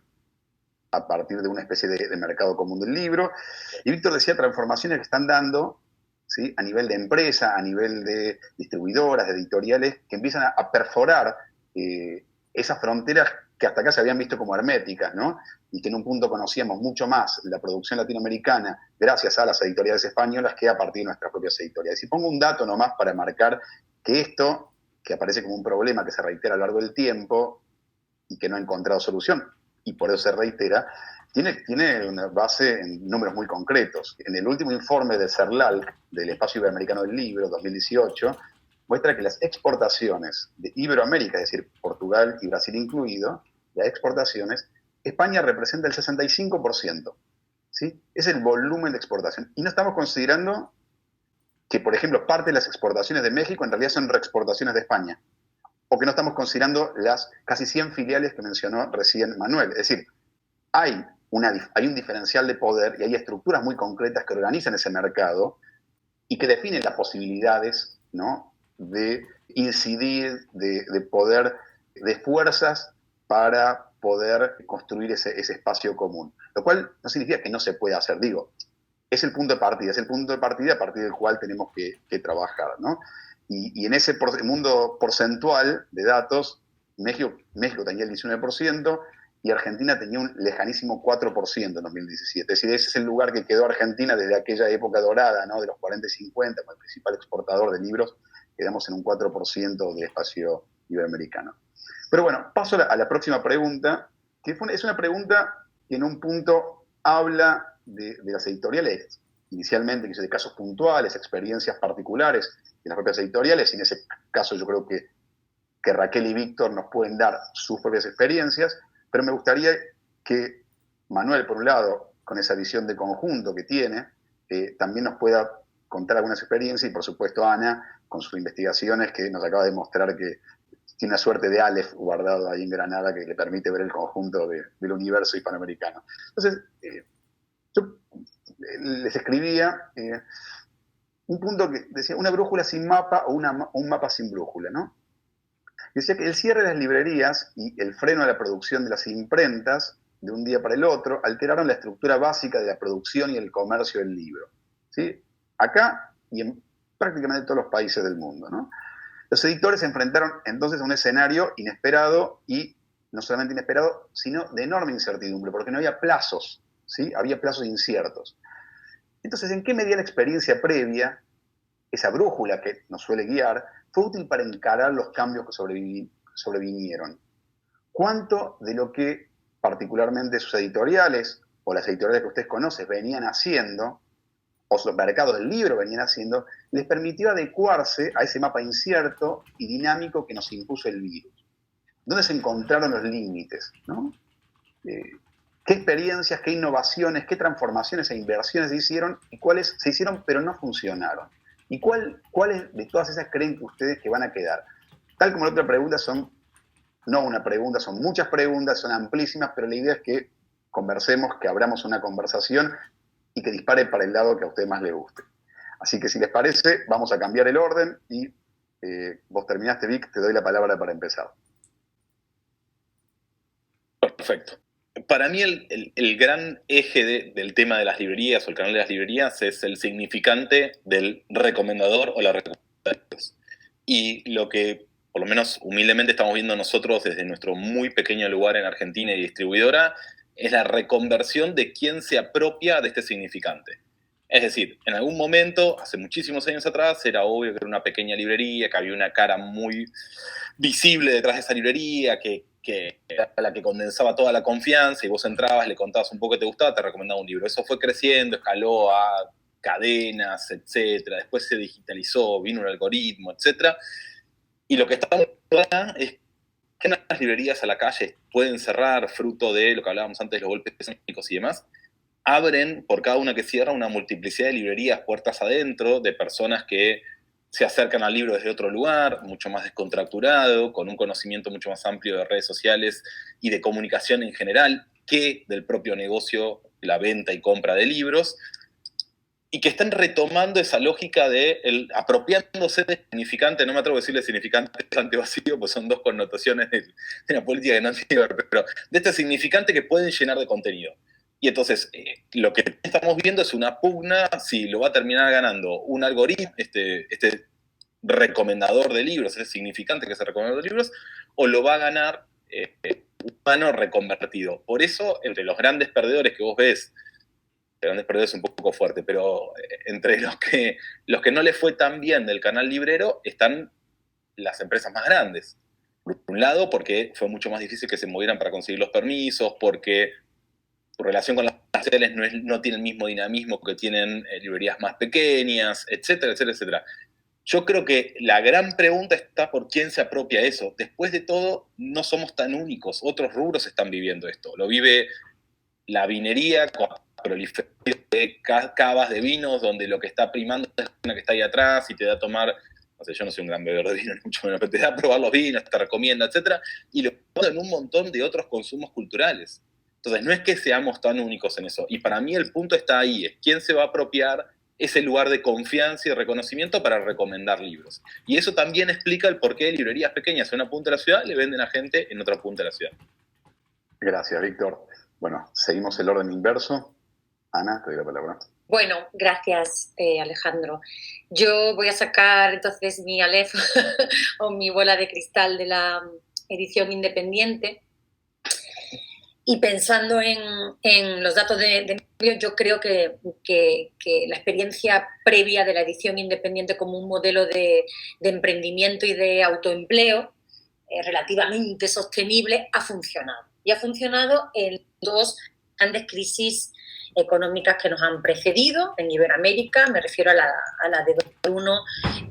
a partir de una especie de mercado común del libro. Y Víctor decía transformaciones que están dando, ¿sí?, a nivel de empresa, a nivel de distribuidoras, de editoriales, que empiezan a perforar esas fronteras que hasta acá se habían visto como herméticas, ¿no? Y que en un punto conocíamos mucho más la producción latinoamericana gracias a las editoriales españolas que a partir de nuestras propias editoriales. Y pongo un dato nomás para marcar que esto, que aparece como un problema que se reitera a lo largo del tiempo y que no ha encontrado solución, y por eso se reitera, tiene una base en números muy concretos. En el último informe de CERLALC, del Espacio Iberoamericano del Libro, 2018, muestra que las exportaciones de Iberoamérica, es decir, Portugal y Brasil incluido, las exportaciones, España representa el 65%. ¿Sí? Es el volumen de exportación. Y no estamos considerando que, por ejemplo, parte de las exportaciones de México en realidad son reexportaciones de España. O que no estamos considerando las casi 100 filiales que mencionó recién Manuel. Es decir, hay un diferencial de poder y hay estructuras muy concretas que organizan ese mercado y que definen las posibilidades, ¿no?, de incidir, de poder, de fuerzas para poder construir ese espacio común. Lo cual no significa que no se pueda hacer, digo, es el punto de partida a partir del cual tenemos que trabajar, ¿no? Y en ese mundo porcentual de datos, México tenía el 19% y Argentina tenía un lejanísimo 4% en 2017. Es decir, ese es el lugar que quedó Argentina desde aquella época dorada, ¿no?, de los 40 y 50, como el principal exportador de libros, quedamos en un 4% del espacio iberoamericano. Pero bueno, paso a la próxima pregunta, que es una pregunta que en un punto habla de las editoriales, inicialmente de casos puntuales, experiencias particulares de las propias editoriales, y en ese caso yo creo que Raquel y Víctor nos pueden dar sus propias experiencias, pero me gustaría que Manuel, por un lado, con esa visión de conjunto que tiene, también nos pueda contar algunas experiencias, y por supuesto Ana, con sus investigaciones, que nos acaba de mostrar que tiene una suerte de Aleph guardado ahí en Granada que le permite ver el conjunto del universo hispanoamericano. Entonces, yo les escribía un punto que decía, una brújula sin mapa o un mapa sin brújula, ¿no? Decía que el cierre de las librerías y el freno a la producción de las imprentas de un día para el otro alteraron la estructura básica de la producción y el comercio del libro, ¿sí? Acá y en prácticamente todos los países del mundo, ¿no? Los editores se enfrentaron entonces a un escenario inesperado, y no solamente inesperado, sino de enorme incertidumbre, porque no había plazos, ¿sí? Había plazos inciertos. Entonces, ¿en qué medida la experiencia previa, esa brújula que nos suele guiar, fue útil para encarar los cambios que sobrevinieron? ¿Cuánto de lo que particularmente sus editoriales, o las editoriales que ustedes conocen, venían haciendo, o los mercados del libro venían haciendo, les permitió adecuarse a ese mapa incierto y dinámico que nos impuso el virus? ¿Dónde se encontraron los límites, ¿no? ¿Qué experiencias, qué innovaciones, qué transformaciones e inversiones se hicieron, y cuáles se hicieron pero no funcionaron? ¿Y cuáles de todas esas creen que ustedes que van a quedar? Tal como la otra pregunta, no una pregunta, son muchas preguntas, son amplísimas, pero la idea es que conversemos, que abramos una conversación y que dispare para el lado que a ustedes más les guste. Así que si les parece, vamos a cambiar el orden y vos terminaste, Vic, te doy la palabra para empezar.
Perfecto. Para mí el gran eje del tema de las librerías o el canal de las librerías es el significante del recomendador o la recomendación. Y lo que, por lo menos humildemente, estamos viendo nosotros desde nuestro muy pequeño lugar en Argentina y distribuidora, es la reconversión de quién se apropia de este significante. Es decir, en algún momento, hace muchísimos años atrás, era obvio que era una pequeña librería, que había una cara muy visible detrás de esa librería, que era la que condensaba toda la confianza, y vos entrabas, le contabas un poco que te gustaba, te recomendaba un libro. Eso fue creciendo, escaló a cadenas, etcétera. Después se digitalizó, vino un algoritmo, etcétera. Y lo que estamos viendo ahora es que las librerías a la calle pueden cerrar, fruto de lo que hablábamos antes, los golpes económicos y demás. Abren, por cada una que cierra, una multiplicidad de librerías puertas adentro, de personas que se acercan al libro desde otro lugar, mucho más descontracturado, con un conocimiento mucho más amplio de redes sociales y de comunicación en general, que del propio negocio, la venta y compra de libros, y que están retomando esa lógica de apropiándose de significante. No me atrevo a decirle significante bastante vacío, pues son dos connotaciones de la política que no tiene, pero de este significante que pueden llenar de contenido. Y entonces, lo que estamos viendo es una pugna si lo va a terminar ganando un algoritmo, este recomendador de libros, ese significante que es el recomendador de libros, o lo va a ganar un humano reconvertido. Por eso, entre los grandes perdedores que vos ves, grandes perdedores un poco fuerte, pero entre los que no les fue tan bien del canal librero, están las empresas más grandes. Por un lado, porque fue mucho más difícil que se movieran para conseguir los permisos, porque su relación con las editoriales no tiene el mismo dinamismo que tienen librerías más pequeñas, etcétera, etcétera, etcétera. Yo creo que la gran pregunta está por quién se apropia eso. Después de todo, no somos tan únicos. Otros rubros están viviendo esto. Lo vive la vinería con la proliferación de cavas de vinos, donde lo que está primando es la que está ahí atrás y te da a tomar, no sé, yo no soy un gran bebedor de vino, ni mucho menos, pero te da a probar los vinos, te recomienda, etcétera, y lo en un montón de otros consumos culturales. Entonces, no es que seamos tan únicos en eso. Y para mí el punto está ahí, es quién se va a apropiar ese lugar de confianza y reconocimiento para recomendar libros. Y eso también explica el por qué librerías pequeñas en una punta de la ciudad le venden a gente en otra punta de la ciudad.
Gracias, Víctor. Bueno, seguimos el orden inverso. Ana, te doy la palabra.
Bueno, gracias, Alejandro. Yo voy a sacar entonces mi Aleph o mi bola de cristal de la edición independiente. Y pensando en los datos de yo creo que la experiencia previa de la edición independiente como un modelo de emprendimiento y de autoempleo relativamente sostenible ha funcionado. Y ha funcionado en dos grandes crisis económicas que nos han precedido en Iberoamérica, me refiero a la de 2001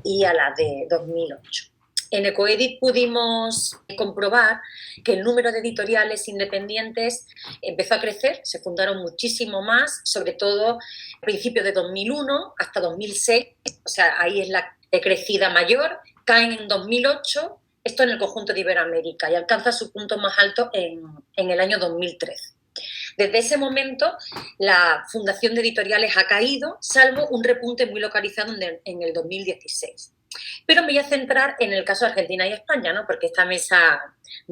y a la de 2008. En Ecoedit pudimos comprobar que el número de editoriales independientes empezó a crecer, se fundaron muchísimo más, sobre todo a principios de 2001 hasta 2006, o sea, ahí es la crecida mayor, caen en 2008, esto en el conjunto de Iberoamérica, y alcanza su punto más alto en el año 2013. Desde ese momento, la fundación de editoriales ha caído, salvo un repunte muy localizado en el 2016. Pero me voy a centrar en el caso de Argentina y España, ¿no? Porque esta mesa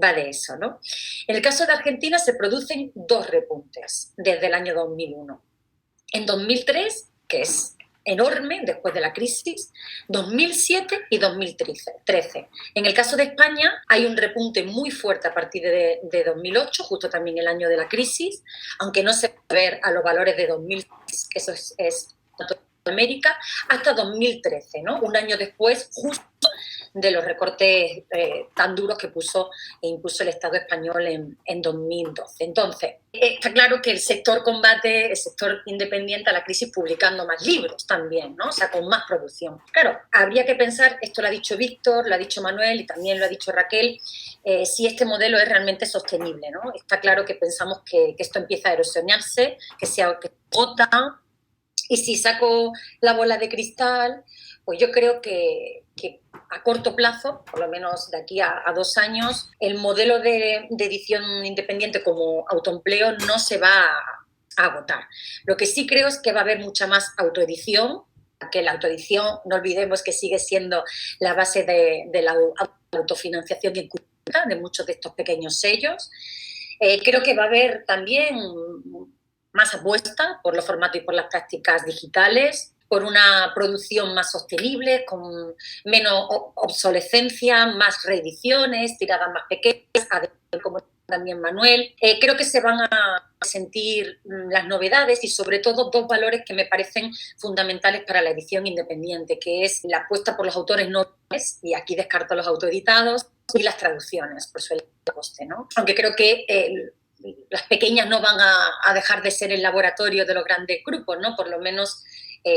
va de eso, ¿no? En el caso de Argentina se producen dos repuntes desde el año 2001. En 2003, que es enorme después de la crisis, 2007 y 2013. En el caso de España hay un repunte muy fuerte a partir de 2008, justo también el año de la crisis, aunque no se puede ver a los valores de 2006, que eso es América, hasta 2013, ¿no? Un año después, justo de los recortes tan duros que impuso el Estado español en 2012. Entonces, está claro que el sector combate, el sector independiente a la crisis publicando más libros también, ¿no? O sea, con más producción. Claro, habría que pensar, esto lo ha dicho Víctor, lo ha dicho Manuel y también lo ha dicho Raquel, si este modelo es realmente sostenible, ¿no? Está claro que pensamos que esto empieza a erosionarse, que se agota. Y si saco la bola de cristal, pues yo creo que a corto plazo, por lo menos de aquí a 2 años, el modelo de edición independiente como autoempleo no se va a agotar. Lo que sí creo es que va a haber mucha más autoedición, que la autoedición, no olvidemos que sigue siendo la base de la autofinanciación y de muchos de estos pequeños sellos. Creo que va a haber también más apuesta por los formatos y por las prácticas digitales, por una producción más sostenible, con menos obsolescencia, más reediciones, tiradas más pequeñas, como también Manuel. Creo que se van a sentir las novedades y sobre todo dos valores que me parecen fundamentales para la edición independiente, que es la apuesta por los autores no, y aquí descarto los autoeditados, y las traducciones por su coste, ¿no? Aunque creo que las pequeñas no van a dejar de ser el laboratorio de los grandes grupos, ¿no? Por lo menos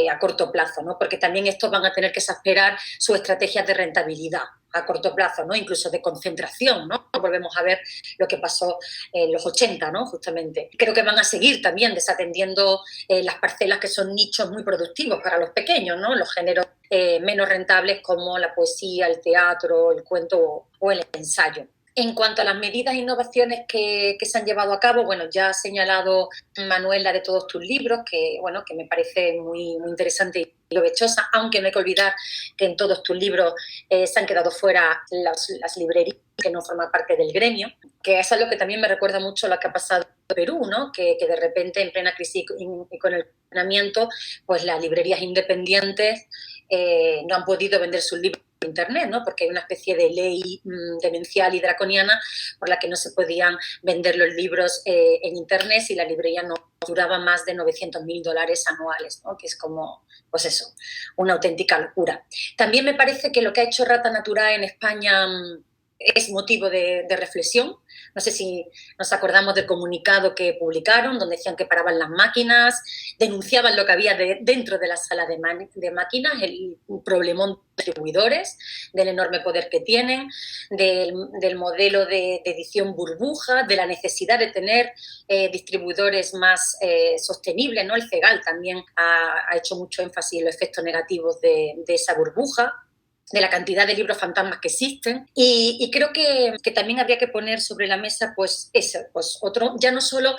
a corto plazo, ¿no? Porque también estos van a tener que exasperar sus estrategias de rentabilidad a corto plazo, ¿no? Incluso de concentración, ¿no? Volvemos a ver lo que pasó en los 80, ¿no? Justamente. Creo que van a seguir también desatendiendo las parcelas que son nichos muy productivos para los pequeños, ¿no? Los géneros menos rentables como la poesía, el teatro, el cuento o el ensayo. En cuanto a las medidas e innovaciones que se han llevado a cabo, bueno, ya ha señalado Manuel la de todos tus libros, que me parece muy, muy interesante y provechosa, aunque no hay que olvidar que en todos tus libros se han quedado fuera las librerías que no forman parte del gremio, que es algo que también me recuerda mucho lo que ha pasado en Perú, ¿no? Que de repente en plena crisis y con el confinamiento, pues las librerías independientes no han podido vender sus libros Internet, ¿no? Porque hay una especie de ley demencial y draconiana por la que no se podían vender los libros en Internet si la librería no duraba más de $900.000 anuales, ¿no? Que es como, pues eso, una auténtica locura. También me parece que lo que ha hecho Rata Natura en España es motivo de reflexión. No sé si nos acordamos del comunicado que publicaron, donde decían que paraban las máquinas, denunciaban lo que había dentro de la sala de máquinas, el problemón de distribuidores, del enorme poder que tienen, del modelo de edición burbuja, de la necesidad de tener distribuidores más sostenibles, ¿no? El CEGAL también ha hecho mucho énfasis en los efectos negativos de esa burbuja, de la cantidad de libros fantasmas que existen, y creo que también habría que poner sobre la mesa pues eso, pues otro, ya no solo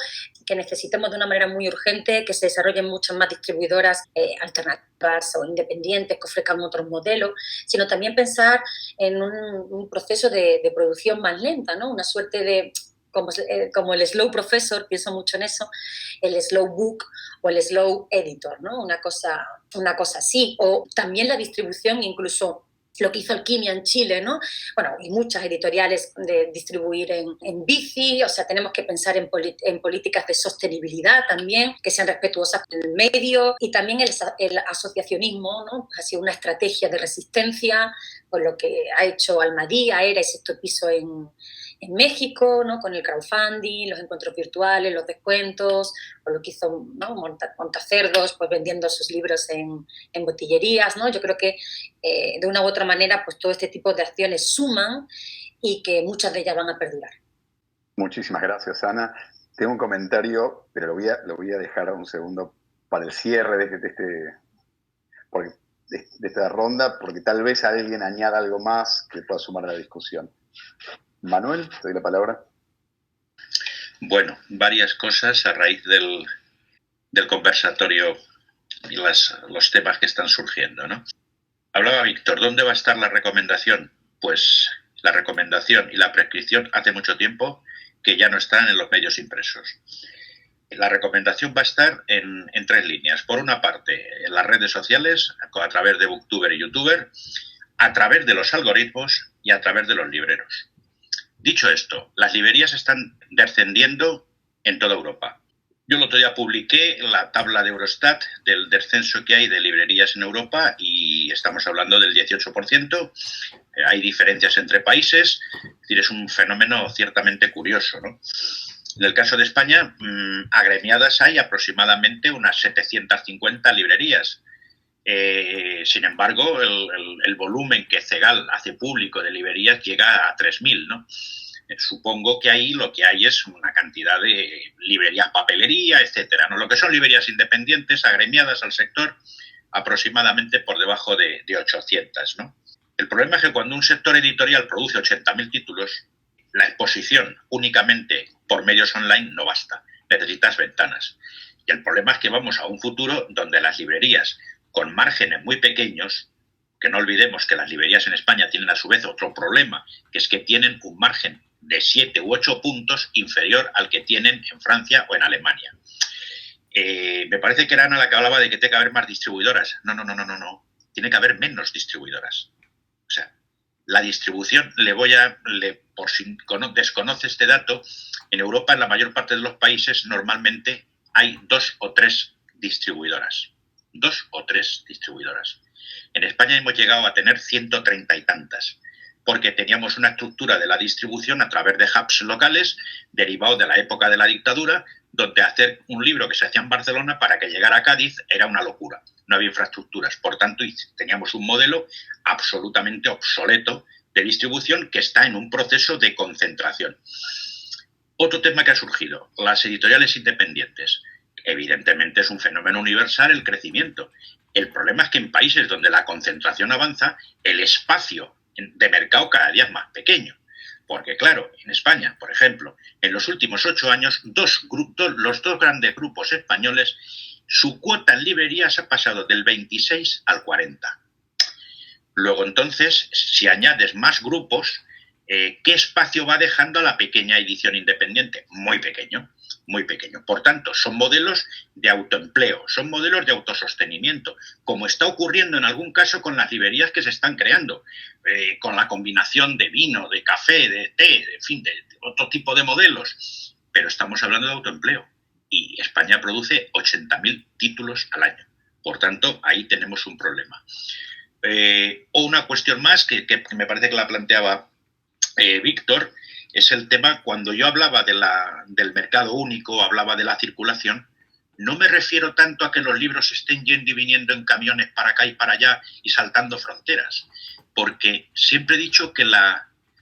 que necesitemos de una manera muy urgente que se desarrollen muchas más distribuidoras alternativas o independientes que ofrezcan otros modelos, sino también pensar en un proceso de producción más lenta, ¿no? Una suerte de como el slow professor, pienso mucho en eso, el slow book o el slow editor, ¿no? Una cosa así. O también la distribución, incluso lo que hizo Alquimia en Chile, ¿no? Bueno, y muchas editoriales de distribuir en bici, o sea, tenemos que pensar en políticas de sostenibilidad también, que sean respetuosas con el medio, y también el asociacionismo, ¿no? Ha sido una estrategia de resistencia, con lo que ha hecho Almadía, Era y Sexto Piso en México, ¿no? Con el crowdfunding, los encuentros virtuales, los descuentos, o lo que hizo, ¿no? Montacerdos, pues vendiendo sus libros en botillerías, ¿no? Yo creo que de una u otra manera pues todo este tipo de acciones suman y que muchas de ellas van a perdurar.
Muchísimas gracias, Ana. Tengo un comentario, pero lo voy a dejar un segundo para el cierre de esta ronda, porque tal vez alguien añada algo más que pueda sumar a la discusión. Manuel, te doy la palabra.
Bueno, varias cosas a raíz del conversatorio y los temas que están surgiendo, ¿no? Hablaba Víctor, ¿dónde va a estar la recomendación? Pues la recomendación y la prescripción hace mucho tiempo que ya no están en los medios impresos. La recomendación va a estar en 3 líneas. Por una parte, en las redes sociales, a través de Booktuber y Youtuber, a través de los algoritmos y a través de los libreros. Dicho esto, las librerías están descendiendo en toda Europa. Yo el otro día publiqué la tabla de Eurostat del descenso que hay de librerías en Europa y estamos hablando del 18%. Hay diferencias entre países, es decir, es un fenómeno ciertamente curioso, ¿no? En el caso de España, agremiadas hay aproximadamente unas 750 librerías. Sin embargo, el volumen que CEGAL hace público de librerías llega a 3.000, ¿no? Supongo que ahí lo que hay es una cantidad de librerías papelería, etcétera, ¿no? Lo que son librerías independientes, agremiadas al sector, aproximadamente por debajo de 800, ¿no? El problema es que cuando un sector editorial produce 80.000 títulos, la exposición únicamente por medios online no basta. Necesitas ventanas. Y el problema es que vamos a un futuro donde las librerías con márgenes muy pequeños, que no olvidemos que las librerías en España tienen a su vez otro problema, que es que tienen un margen de 7 u 8 puntos inferior al que tienen en Francia o en Alemania. Me parece que era Ana la que hablaba de que tiene que haber más distribuidoras. No. Tiene que haber menos distribuidoras. O sea, la distribución, por si desconoce este dato, en Europa, en la mayor parte de los países, normalmente hay 2 o 3 distribuidoras. 2 o 3 distribuidoras. En España hemos llegado a tener 130 y tantas, porque teníamos una estructura de la distribución a través de hubs locales, derivado de la época de la dictadura, donde hacer un libro que se hacía en Barcelona para que llegara a Cádiz era una locura. No había infraestructuras. Por tanto, teníamos un modelo absolutamente obsoleto de distribución que está en un proceso de concentración. Otro tema que ha surgido, las editoriales independientes. Evidentemente es un fenómeno universal el crecimiento. El problema es que en países donde la concentración avanza, el espacio de mercado cada día es más pequeño. Porque claro, en España, por ejemplo, en los últimos 8 años, los dos grandes grupos españoles, su cuota en librerías ha pasado del 26 al 40. Luego entonces, si añades más grupos, ¿Qué espacio va dejando a la pequeña edición independiente? Muy pequeño, muy pequeño. Por tanto, son modelos de autoempleo, son modelos de autosostenimiento, como está ocurriendo en algún caso con las librerías que se están creando, con la combinación de vino, de café, de té, en fin, de otro tipo de modelos. Pero estamos hablando de autoempleo y España produce 80.000 títulos al año. Por tanto, ahí tenemos un problema. O una cuestión más que me parece que la planteaba Víctor, es el tema, cuando yo hablaba del mercado único, hablaba de la circulación, no me refiero tanto a que los libros estén yendo y viniendo en camiones para acá y para allá y saltando fronteras, porque siempre he dicho que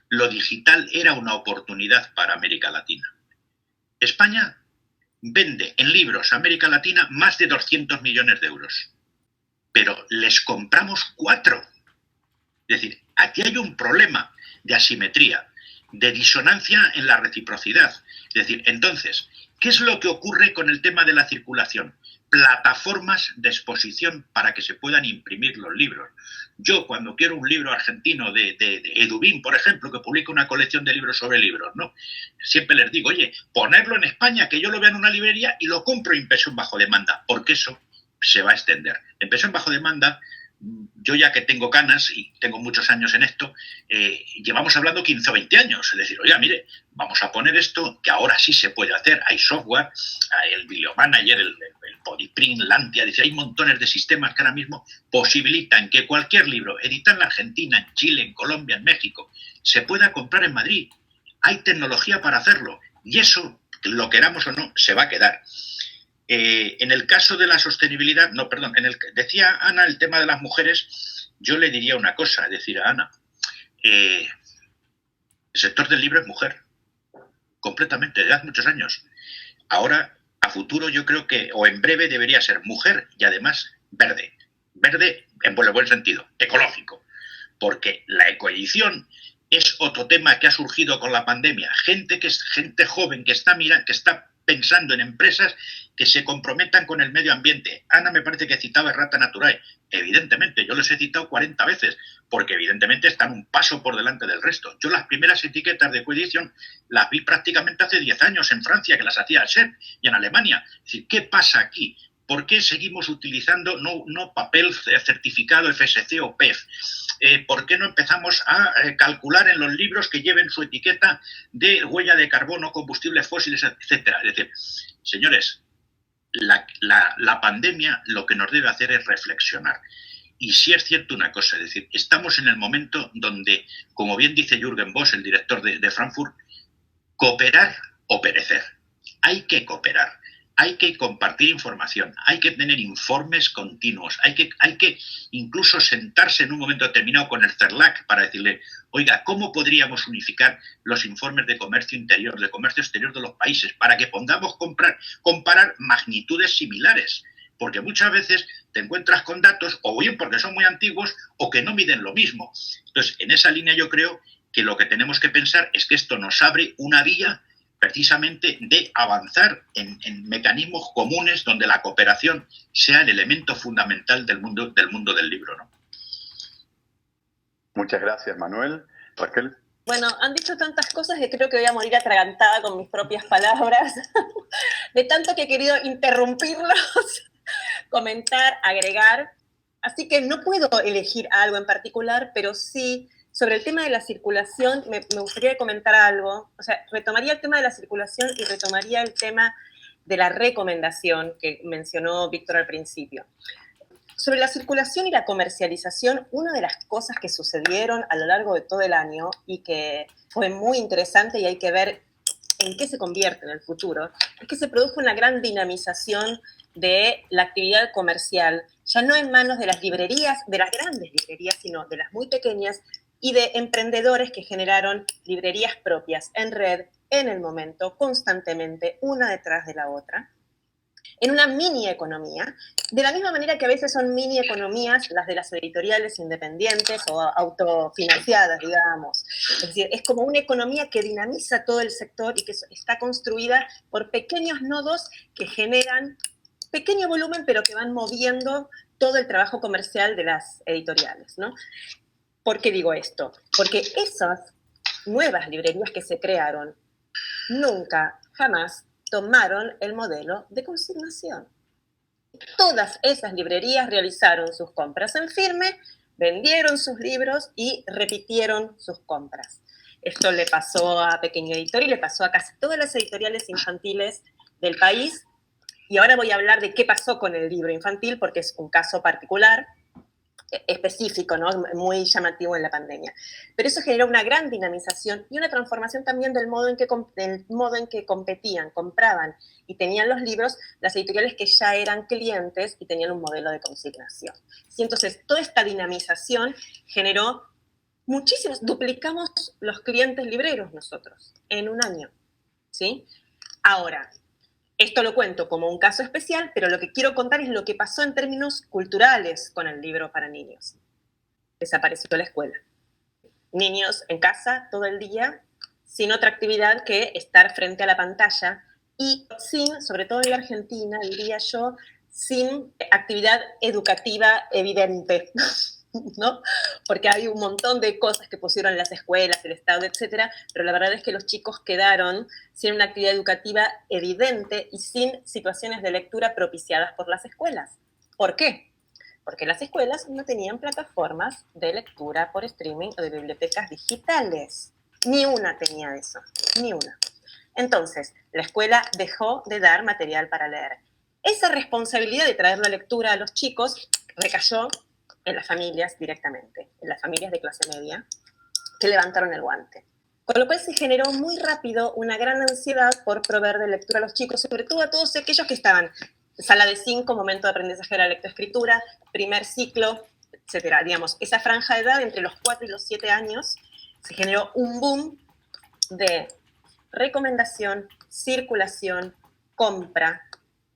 lo digital era una oportunidad para América Latina. España vende en libros a América Latina más de 200 millones de euros, pero les compramos 4. Es decir, aquí hay un problema de asimetría, de disonancia en la reciprocidad. Es decir, entonces, ¿qué es lo que ocurre con el tema de la circulación? Plataformas de exposición para que se puedan imprimir los libros. Yo, cuando quiero un libro argentino de Edubín, por ejemplo, que publica una colección de libros sobre libros, ¿no? Siempre les digo, oye, ponerlo en España, que yo lo vea en una librería y lo compro impreso en bajo demanda, porque eso se va a extender. Impreso en bajo demanda, yo ya que tengo canas y tengo muchos años en esto, llevamos hablando 15 o 20 años. Es decir, oiga, mire, vamos a poner esto, que ahora sí se puede hacer. Hay software, el Bibliomanager, el Polyprint, Lantia, dice, hay montones de sistemas que ahora mismo posibilitan que cualquier libro, editado en la Argentina, en Chile, en Colombia, en México, se pueda comprar en Madrid. Hay tecnología para hacerlo. Y eso, lo queramos o no, se va a quedar. En el caso de la sostenibilidad, decía Ana el tema de las mujeres, yo le diría una cosa, es decir, a Ana, el sector del libro es mujer, completamente, desde hace muchos años. Ahora, a futuro, yo creo que, o en breve, debería ser mujer y además verde. Verde en buen sentido, ecológico, porque la ecoedición es otro tema que ha surgido con la pandemia. Gente joven que está pensando en empresas que se comprometan con el medio ambiente. Ana me parece que citaba Rata Naturae. Evidentemente, yo los he citado 40 veces, porque evidentemente están un paso por delante del resto. Yo las primeras etiquetas de coedición las vi prácticamente hace 10 años en Francia, que las hacía el SEP, y en Alemania. Es decir, ¿qué pasa aquí? ¿Por qué seguimos utilizando no papel certificado FSC o PEF? ¿Por qué no empezamos a calcular en los libros que lleven su etiqueta de huella de carbono, combustibles fósiles, etcétera? Es decir, señores, la pandemia lo que nos debe hacer es reflexionar. Y sí es cierto una cosa, es decir, estamos en el momento donde, como bien dice Jürgen Bosch, el director de Frankfurt, cooperar o perecer. Hay que cooperar. Hay que compartir información, hay que tener informes continuos, hay que incluso sentarse en un momento determinado con el CERLAC para decirle, oiga, ¿cómo podríamos unificar los informes de comercio interior, de comercio exterior de los países, para que podamos comparar magnitudes similares? Porque muchas veces te encuentras con datos, o bien porque son muy antiguos, o que no miden lo mismo. Entonces, en esa línea yo creo que lo que tenemos que pensar es que esto nos abre una vía precisamente de avanzar en mecanismos comunes donde la cooperación sea el elemento fundamental del mundo del libro, ¿no?
Muchas gracias, Manuel. Raquel.
Bueno, han dicho tantas cosas que creo que voy a morir atragantada con mis propias palabras, de tanto que he querido interrumpirlos, comentar, agregar. Así que no puedo elegir algo en particular, pero sí, sobre el tema de la circulación, me gustaría comentar algo. O sea, retomaría el tema de la circulación y retomaría el tema de la recomendación que mencionó Víctor al principio. Sobre la circulación y la comercialización, una de las cosas que sucedieron a lo largo de todo el año y que fue muy interesante y hay que ver en qué se convierte en el futuro, es que se produjo una gran dinamización de la actividad comercial, ya no en manos de las librerías, de las grandes librerías, sino de las muy pequeñas, y de emprendedores que generaron librerías propias en red, en el momento, constantemente, una detrás de la otra, en una mini economía, de la misma manera que a veces son mini economías las de las editoriales independientes o autofinanciadas, digamos. Es decir, es como una economía que dinamiza todo el sector y que está construida por pequeños nodos que generan pequeño volumen, pero que van moviendo todo el trabajo comercial de las editoriales, ¿no? ¿Por qué digo esto? Porque esas nuevas librerías que se crearon nunca, jamás tomaron el modelo de consignación. Todas esas librerías realizaron sus compras en firme, vendieron sus libros y repitieron sus compras. Esto le pasó a Pequeño Editor y le pasó a casi todas las editoriales infantiles del país. Y ahora voy a hablar de qué pasó con el libro infantil, porque es un caso particular, específico, ¿no? Muy llamativo en la pandemia. Pero eso generó una gran dinamización y una transformación también del modo en que competían, compraban y tenían los libros las editoriales que ya eran clientes y tenían un modelo de consignación. Y entonces toda esta dinamización generó muchísimos, duplicamos los clientes libreros nosotros en un año, ¿sí? Ahora, esto lo cuento como un caso especial, pero lo que quiero contar es lo que pasó en términos culturales con el libro para niños. Desapareció la escuela. Niños en casa todo el día, sin otra actividad que estar frente a la pantalla y sin, sobre todo en la Argentina, diría yo, sin actividad educativa evidente, ¿no? Porque hay un montón de cosas que pusieron las escuelas, el Estado, etcétera, pero la verdad es que los chicos quedaron sin una actividad educativa evidente y sin situaciones de lectura propiciadas por las escuelas. ¿Por qué? Porque las escuelas no tenían plataformas de lectura por streaming o de bibliotecas digitales. Ni una tenía eso, ni una. Entonces, la escuela dejó de dar material para leer. Esa responsabilidad de traer la lectura a los chicos recayó en las familias directamente, en las familias de clase media, que levantaron el guante. Con lo cual se generó muy rápido una gran ansiedad por proveer de lectura a los chicos, sobre todo a todos aquellos que estaban en sala de 5, momento de aprendizaje de la lectoescritura, primer ciclo, etcétera. Digamos, esa franja de edad entre los 4 y los 7 años se generó un boom de recomendación, circulación, compra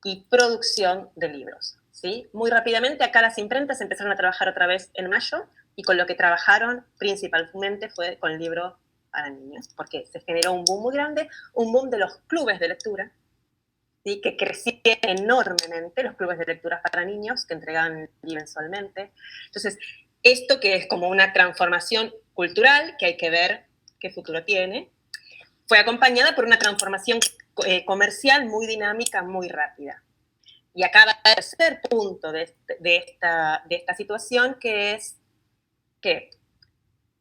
y producción de libros. ¿Sí? Muy rápidamente acá las imprentas empezaron a trabajar otra vez en mayo y con lo que trabajaron principalmente fue con el libro para niños, porque se generó un boom muy grande, un boom de los clubes de lectura, ¿sí? Que crecían enormemente, los clubes de lectura para niños que entregaban mensualmente. Entonces, esto que es como una transformación cultural, que hay que ver qué futuro tiene, fue acompañada por una transformación comercial muy dinámica, muy rápida. Y acaba el tercer punto de esta situación, que es que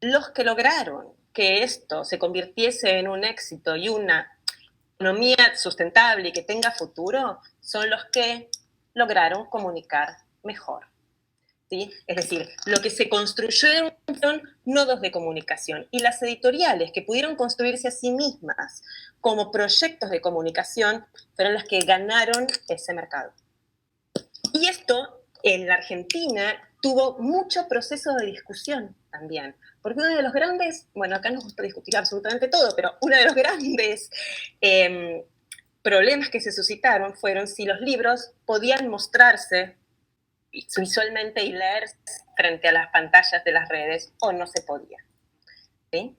los que lograron que esto se convirtiese en un éxito y una economía sustentable y que tenga futuro, son los que lograron comunicar mejor. ¿Sí? Es decir, lo que se construyó son nodos de comunicación y las editoriales que pudieron construirse a sí mismas como proyectos de comunicación fueron las que ganaron ese mercado. Y esto en la Argentina tuvo mucho proceso de discusión también, porque uno de los grandes, bueno, acá nos gusta discutir absolutamente todo, pero uno de los grandes problemas que se suscitaron fueron si los libros podían mostrarse visualmente y leerse frente a las pantallas de las redes o no se podía. ¿Sí?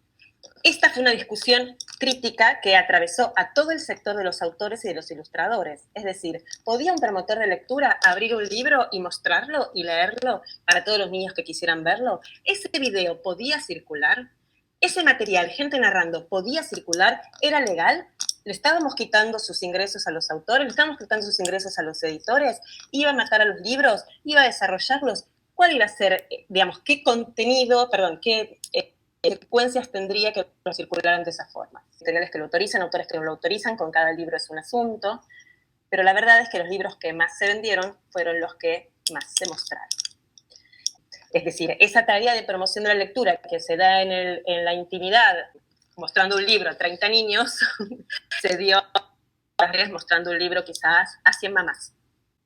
Esta fue una discusión crítica que atravesó a todo el sector de los autores y de los ilustradores. Es decir, ¿podía un promotor de lectura abrir un libro y mostrarlo y leerlo para todos los niños que quisieran verlo? ¿Ese video podía circular? ¿Ese material, gente narrando, podía circular? ¿Era legal? ¿Le estábamos quitando sus ingresos a los autores? ¿Le estábamos quitando sus ingresos a los editores? ¿Iba a matar a los libros? ¿Iba a desarrollarlos? ¿Cuál iba a ser, digamos, qué contenido, qué secuencias tendría que circularan de esa forma? Editoriales que lo autorizan, autores que no lo autorizan, con cada libro es un asunto, pero la verdad es que los libros que más se vendieron fueron los que más se mostraron. Es decir, esa tarea de promoción de la lectura que se da en la intimidad, mostrando un libro a 30 niños, se dio a las redes mostrando un libro quizás a 100 mamás,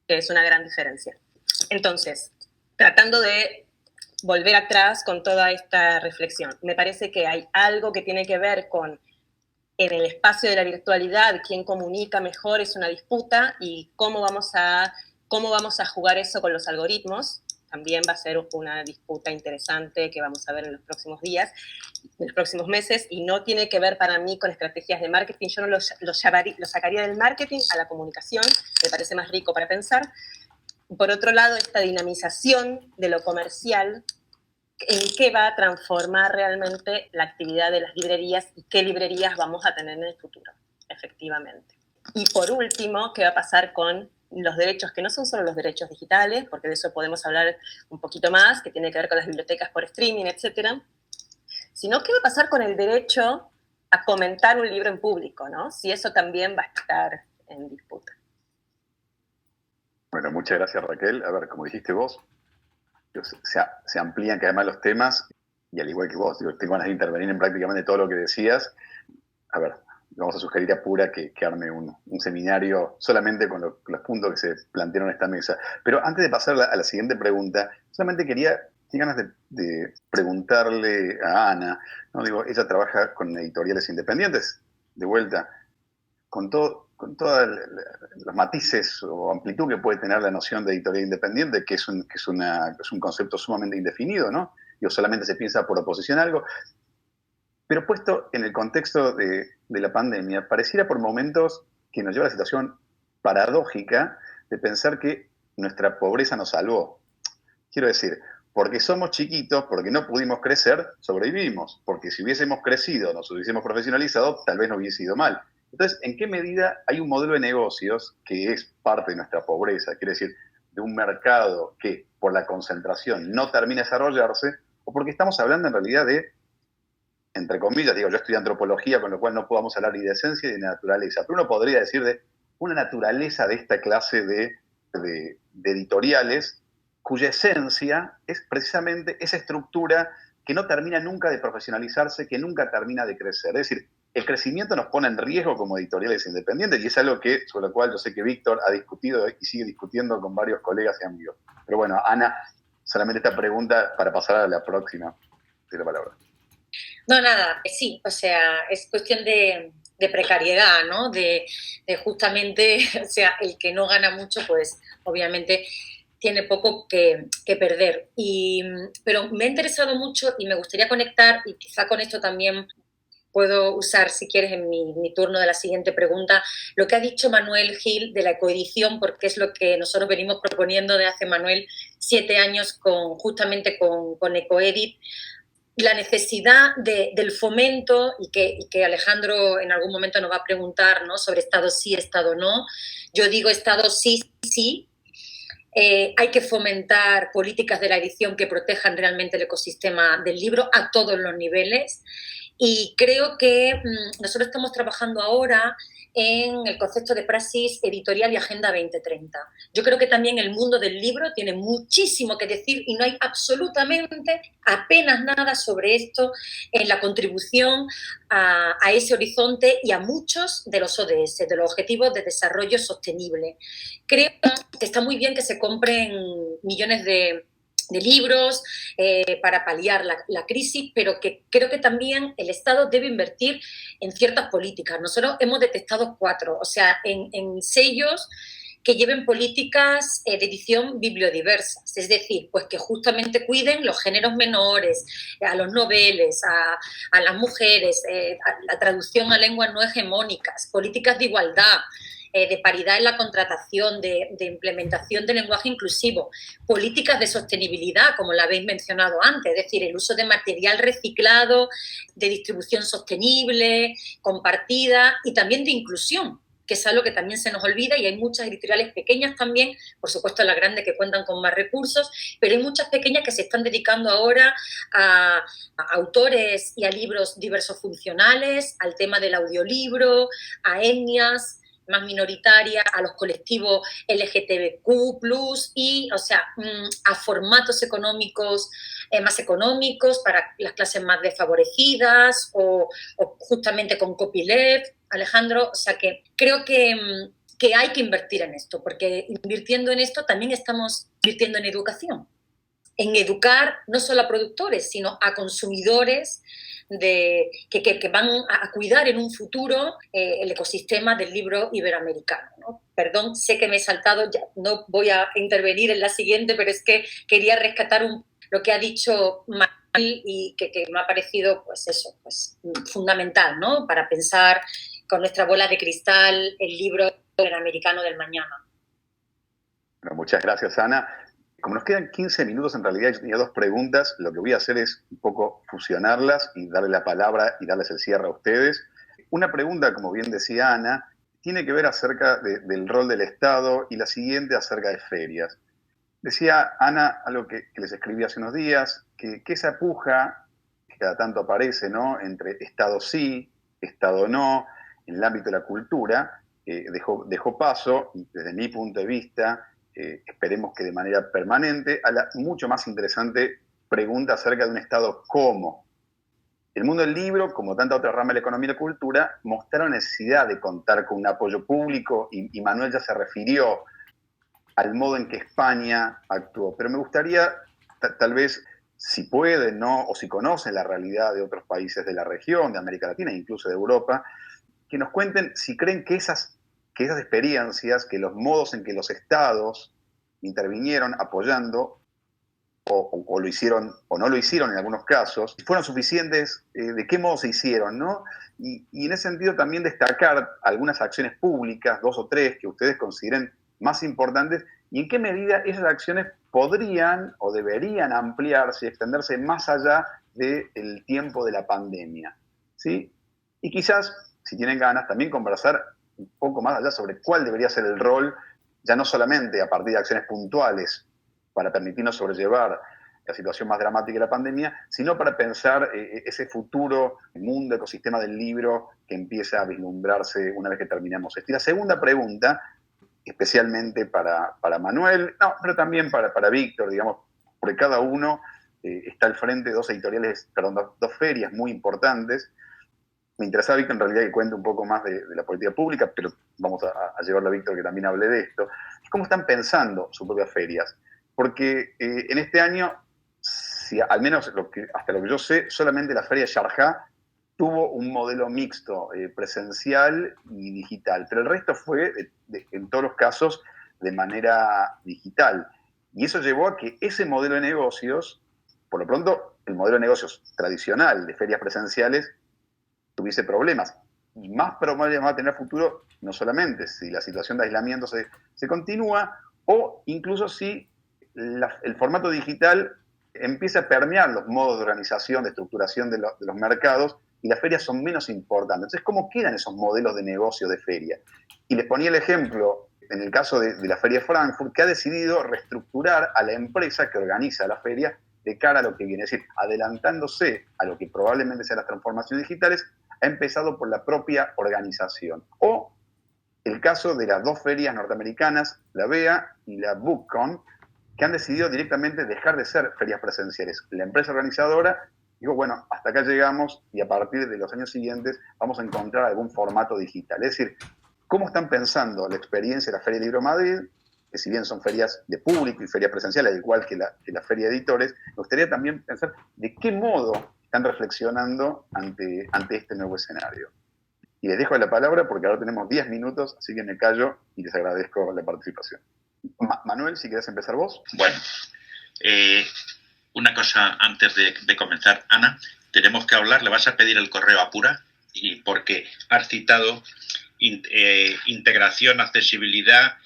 que es una gran diferencia. Entonces, tratando de volver atrás con toda esta reflexión, me parece que hay algo que tiene que ver con, en el espacio de la virtualidad, quién comunica mejor es una disputa, y cómo vamos a jugar eso con los algoritmos. También va a ser una disputa interesante que vamos a ver en los próximos días, en los próximos meses, y no tiene que ver para mí con estrategias de marketing. Yo no lo sacaría del marketing a la comunicación, me parece más rico para pensar. Por otro lado, esta dinamización de lo comercial en qué va a transformar realmente la actividad de las librerías y qué librerías vamos a tener en el futuro, efectivamente. Y por último, qué va a pasar con los derechos, que no son solo los derechos digitales, porque de eso podemos hablar un poquito más, que tiene que ver con las bibliotecas por streaming, etcétera, sino qué va a pasar con el derecho a comentar un libro en público, ¿no? Si eso también va a estar en disputa.
Bueno, muchas gracias, Raquel. A ver, como dijiste vos, se amplían cada vez más los temas, y al igual que vos, tengo ganas de intervenir en prácticamente todo lo que decías. A ver, vamos a sugerir a Pura que arme un seminario solamente con los puntos que se plantearon en esta mesa. Pero antes de pasar a la siguiente pregunta, solamente tengo ganas de preguntarle a Ana, ¿no? Digo, ella trabaja con editoriales independientes, de vuelta, con todos los matices o amplitud que puede tener la noción de editorial independiente, que es un concepto sumamente indefinido, ¿no? Digo, solamente se piensa por oposición a algo. Pero puesto en el contexto de la pandemia, pareciera por momentos que nos lleva a la situación paradójica de pensar que nuestra pobreza nos salvó. Quiero decir, porque somos chiquitos, porque no pudimos crecer, sobrevivimos. Porque si hubiésemos crecido, nos hubiésemos profesionalizado, tal vez no hubiese ido mal. Entonces, ¿en qué medida hay un modelo de negocios que es parte de nuestra pobreza? Quiere decir, de un mercado que por la concentración no termina de desarrollarse, o porque estamos hablando en realidad de, entre comillas, yo estudié antropología, con lo cual no podamos hablar ni de esencia ni de naturaleza, pero uno podría decir de una naturaleza de esta clase de editoriales cuya esencia es precisamente esa estructura que no termina nunca de profesionalizarse, que nunca termina de crecer. Es decir, el crecimiento nos pone en riesgo como editoriales independientes, y es algo sobre lo cual yo sé que Víctor ha discutido y sigue discutiendo con varios colegas y amigos. Pero bueno, Ana, solamente esta pregunta para pasar a la próxima de la palabra.
No, nada, sí, o sea, es cuestión de precariedad, ¿no? De justamente, o sea, el que no gana mucho, pues obviamente tiene poco que perder. Pero me ha interesado mucho y me gustaría conectar, y quizá con esto también puedo usar, si quieres, en mi turno de la siguiente pregunta, lo que ha dicho Manuel Gil de la ecoedición, porque es lo que nosotros venimos proponiendo de hace, Manuel, 7 años justamente con Ecoedit, la necesidad del fomento, y que Alejandro en algún momento nos va a preguntar, ¿no?, sobre Estado sí, Estado no. Yo digo Estado sí, sí. Hay que fomentar políticas de la edición que protejan realmente el ecosistema del libro a todos los niveles. Y creo que nosotros estamos trabajando ahora en el concepto de praxis editorial y Agenda 2030. Yo creo que también el mundo del libro tiene muchísimo que decir y no hay absolutamente apenas nada sobre esto en la contribución a ese horizonte y a muchos de los ODS, de los Objetivos de Desarrollo Sostenible. Creo que está muy bien que se compren millones de libros para paliar la crisis, pero que creo que también el Estado debe invertir en ciertas políticas. Nosotros hemos detectado 4, o sea, en sellos que lleven políticas de edición bibliodiversas, es decir, pues que justamente cuiden los géneros menores, a los noveles, a las mujeres, a la traducción a lenguas no hegemónicas, políticas de igualdad, de paridad en la contratación, de implementación de lenguaje inclusivo, políticas de sostenibilidad, como la habéis mencionado antes, es decir, el uso de material reciclado, de distribución sostenible, compartida y también de inclusión, que es algo que también se nos olvida, y hay muchas editoriales pequeñas también, por supuesto las grandes que cuentan con más recursos, pero hay muchas pequeñas que se están dedicando ahora a autores y a libros diversos funcionales, al tema del audiolibro, a etnias más minoritarias, a los colectivos LGTBQ+, y, o sea, a formatos económicos más económicos para las clases más desfavorecidas, o justamente con copyleft, Alejandro. O sea, que creo que hay que invertir en esto, porque invirtiendo en esto también estamos invirtiendo en educación, en educar no solo a productores, sino a consumidores que van a cuidar en un futuro el ecosistema del libro iberoamericano, ¿no? Perdón, sé que me he saltado, ya no voy a intervenir en la siguiente, pero es que quería rescatar lo que ha dicho Manuel, y que me ha parecido, pues eso, pues fundamental, ¿no?, para pensar con nuestra bola de cristal el libro iberoamericano del mañana.
Bueno, muchas gracias, Ana. Como nos quedan 15 minutos, en realidad yo tenía 2 preguntas. Lo que voy a hacer es un poco fusionarlas y darle la palabra y darles el cierre a ustedes. Una pregunta, como bien decía Ana, tiene que ver acerca del rol del Estado y la siguiente acerca de ferias. Decía Ana algo que les escribí hace unos días, que esa puja que cada tanto aparece, ¿no?, entre Estado sí, Estado no, en el ámbito de la cultura, dejó paso, desde mi punto de vista, esperemos que de manera permanente, a la mucho más interesante pregunta acerca de un Estado cómo. El mundo del libro, como tanta otra rama de la economía y la cultura, mostraron necesidad de contar con un apoyo público y Manuel ya se refirió al modo en que España actuó. Pero me gustaría, tal vez, si pueden, ¿no?, o si conocen la realidad de otros países de la región, de América Latina e incluso de Europa, que nos cuenten si creen que esas experiencias, que los modos en que los estados intervinieron apoyando, o lo hicieron o no lo hicieron en algunos casos, fueron suficientes, de qué modo se hicieron, ¿no? Y en ese sentido también destacar algunas acciones públicas, 2 o 3, que ustedes consideren más importantes, y en qué medida esas acciones podrían o deberían ampliarse y extenderse más allá del tiempo de la pandemia, ¿sí? Y quizás, si tienen ganas, también conversar un poco más allá sobre cuál debería ser el rol, ya no solamente a partir de acciones puntuales para permitirnos sobrellevar la situación más dramática de la pandemia, sino para pensar ese futuro mundo, ecosistema del libro que empieza a vislumbrarse una vez que terminamos esto. Y la segunda pregunta, especialmente para Manuel, no, pero también para Víctor, digamos, porque cada uno está al frente de 2 editoriales, perdón, 2 ferias muy importantes. Me interesaba, Víctor, en realidad que cuente un poco más de la política pública, pero vamos a llevarlo a Víctor que también hable de esto. ¿Cómo están pensando sus propias ferias? Porque en este año, al menos hasta lo que yo sé, solamente la feria de Sharjah tuvo un modelo mixto, presencial y digital, pero el resto fue, en todos los casos, de manera digital. Y eso llevó a que ese modelo de negocios, por lo pronto, el modelo de negocios tradicional de ferias presenciales, tuviese problemas. Y más problemas va a tener futuro, no solamente si la situación de aislamiento se continúa, o incluso si el formato digital empieza a permear los modos de organización, de estructuración de los mercados, y las ferias son menos importantes. Entonces, ¿cómo quedan esos modelos de negocio de feria? Y les ponía el ejemplo, en el caso de la Feria de Frankfurt, que ha decidido reestructurar a la empresa que organiza la feria de cara a lo que viene. Es decir, adelantándose a lo que probablemente sean las transformaciones digitales, ha empezado por la propia organización. O el caso de las 2 ferias norteamericanas, la BEA y la BookCon, que han decidido directamente dejar de ser ferias presenciales. La empresa organizadora digo, bueno, hasta acá llegamos y a partir de los años siguientes vamos a encontrar algún formato digital. Es decir, ¿cómo están pensando la experiencia de la Feria del Libro Madrid? Que si bien son ferias de público y ferias presenciales, al igual que la Feria de Editores, me gustaría también pensar de qué modo están reflexionando ante este nuevo escenario. Y les dejo la palabra porque ahora tenemos 10 minutos, así que me callo y les agradezco la participación. Manuel, si querés empezar vos.
Bueno, una cosa antes de comenzar, Ana, tenemos que hablar, le vas a pedir el correo a Pura, y porque has citado integración, accesibilidad,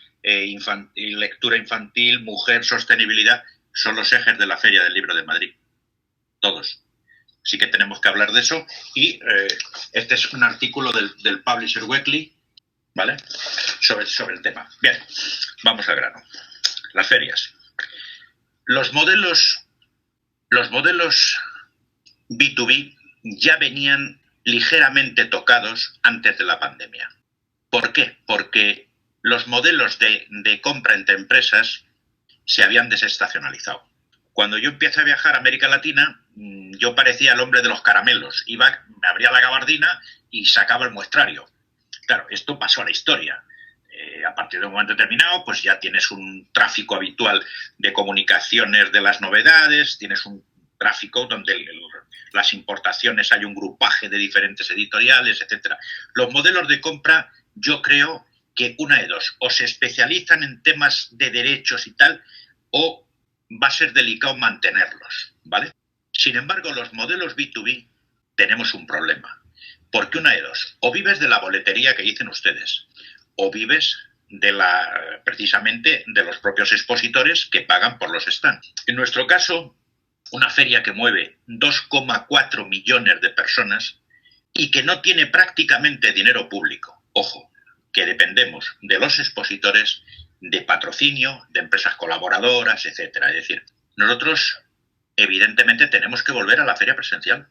lectura infantil, mujer, sostenibilidad, son los ejes de la Feria del Libro de Madrid, todos. Así que tenemos que hablar de eso, y este es un artículo del Publisher Weekly, ¿vale?, sobre el tema. Bien, vamos al grano. Las ferias. Los modelos B2B ya venían ligeramente tocados antes de la pandemia. ¿Por qué? Porque los modelos de compra entre empresas se habían desestacionalizado. Cuando yo empecé a viajar a América Latina, yo parecía el hombre de los caramelos. Iba, me abría la gabardina y sacaba el muestrario. Claro, esto pasó a la historia. A partir de un momento determinado, pues ya tienes un tráfico habitual de comunicaciones de las novedades, tienes un tráfico donde las importaciones hay un grupaje de diferentes editoriales, etcétera. Los modelos de compra, yo creo que una de dos, o se especializan en temas de derechos y tal, o va a ser delicado mantenerlos, ¿vale? Sin embargo, los modelos B2B tenemos un problema, porque una de dos, o vives de la boletería que dicen ustedes, o vives precisamente de los propios expositores que pagan por los stands. En nuestro caso, una feria que mueve 2,4 millones de personas y que no tiene prácticamente dinero público. Ojo, que dependemos de los expositores, de patrocinio, de empresas colaboradoras, etcétera. Es decir, nosotros evidentemente tenemos que volver a la feria presencial.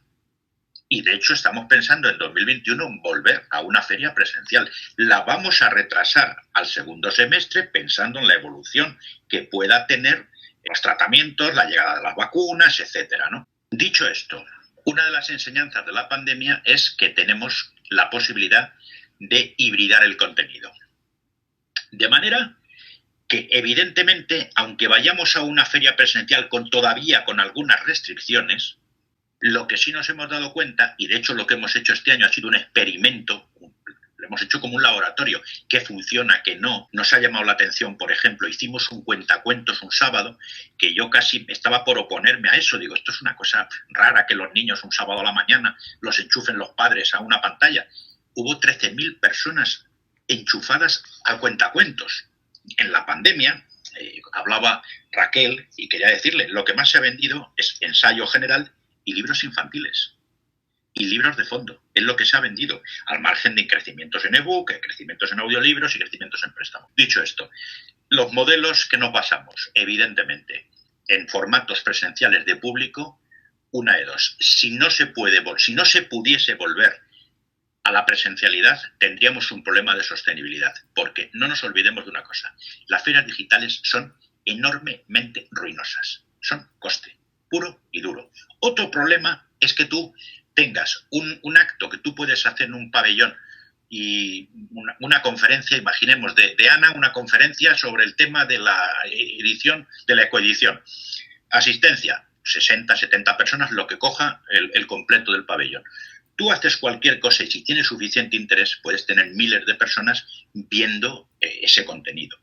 Y de hecho estamos pensando en 2021 volver a una feria presencial. La vamos a retrasar al segundo semestre pensando en la evolución que pueda tener los tratamientos, la llegada de las vacunas, etcétera, ¿no? Dicho esto, una de las enseñanzas de la pandemia es que tenemos la posibilidad de hibridar el contenido. De manera que, evidentemente, aunque vayamos a una feria presencial todavía con algunas restricciones, lo que sí nos hemos dado cuenta, y de hecho lo que hemos hecho este año ha sido un experimento, lo hemos hecho como un laboratorio, que funciona, que no. Nos ha llamado la atención, por ejemplo, hicimos un cuentacuentos un sábado, que yo casi estaba por oponerme a eso. Digo, esto es una cosa rara que los niños un sábado a la mañana los enchufen los padres a una pantalla. Hubo 13.000 personas enchufadas al cuentacuentos. En la pandemia, hablaba Raquel, y quería decirle, lo que más se ha vendido es ensayo general y libros infantiles y libros de fondo. Es lo que se ha vendido, al margen de crecimientos en ebook, crecimientos en audiolibros y crecimientos en préstamo. Dicho esto, los modelos que nos basamos, evidentemente, en formatos presenciales de público, una de dos. Si no se pudiese volver a la presencialidad, tendríamos un problema de sostenibilidad, porque no nos olvidemos de una cosa: las ferias digitales son enormemente ruinosas, son coste puro y duro. Otro problema es que tú tengas un acto que tú puedes hacer en un pabellón y una conferencia, imaginemos, de Ana, una conferencia sobre el tema de la edición, de la ecoedición. Asistencia, 60, 70 personas, lo que coja el completo del pabellón. Tú haces cualquier cosa y si tienes suficiente interés puedes tener miles de personas viendo ese contenido.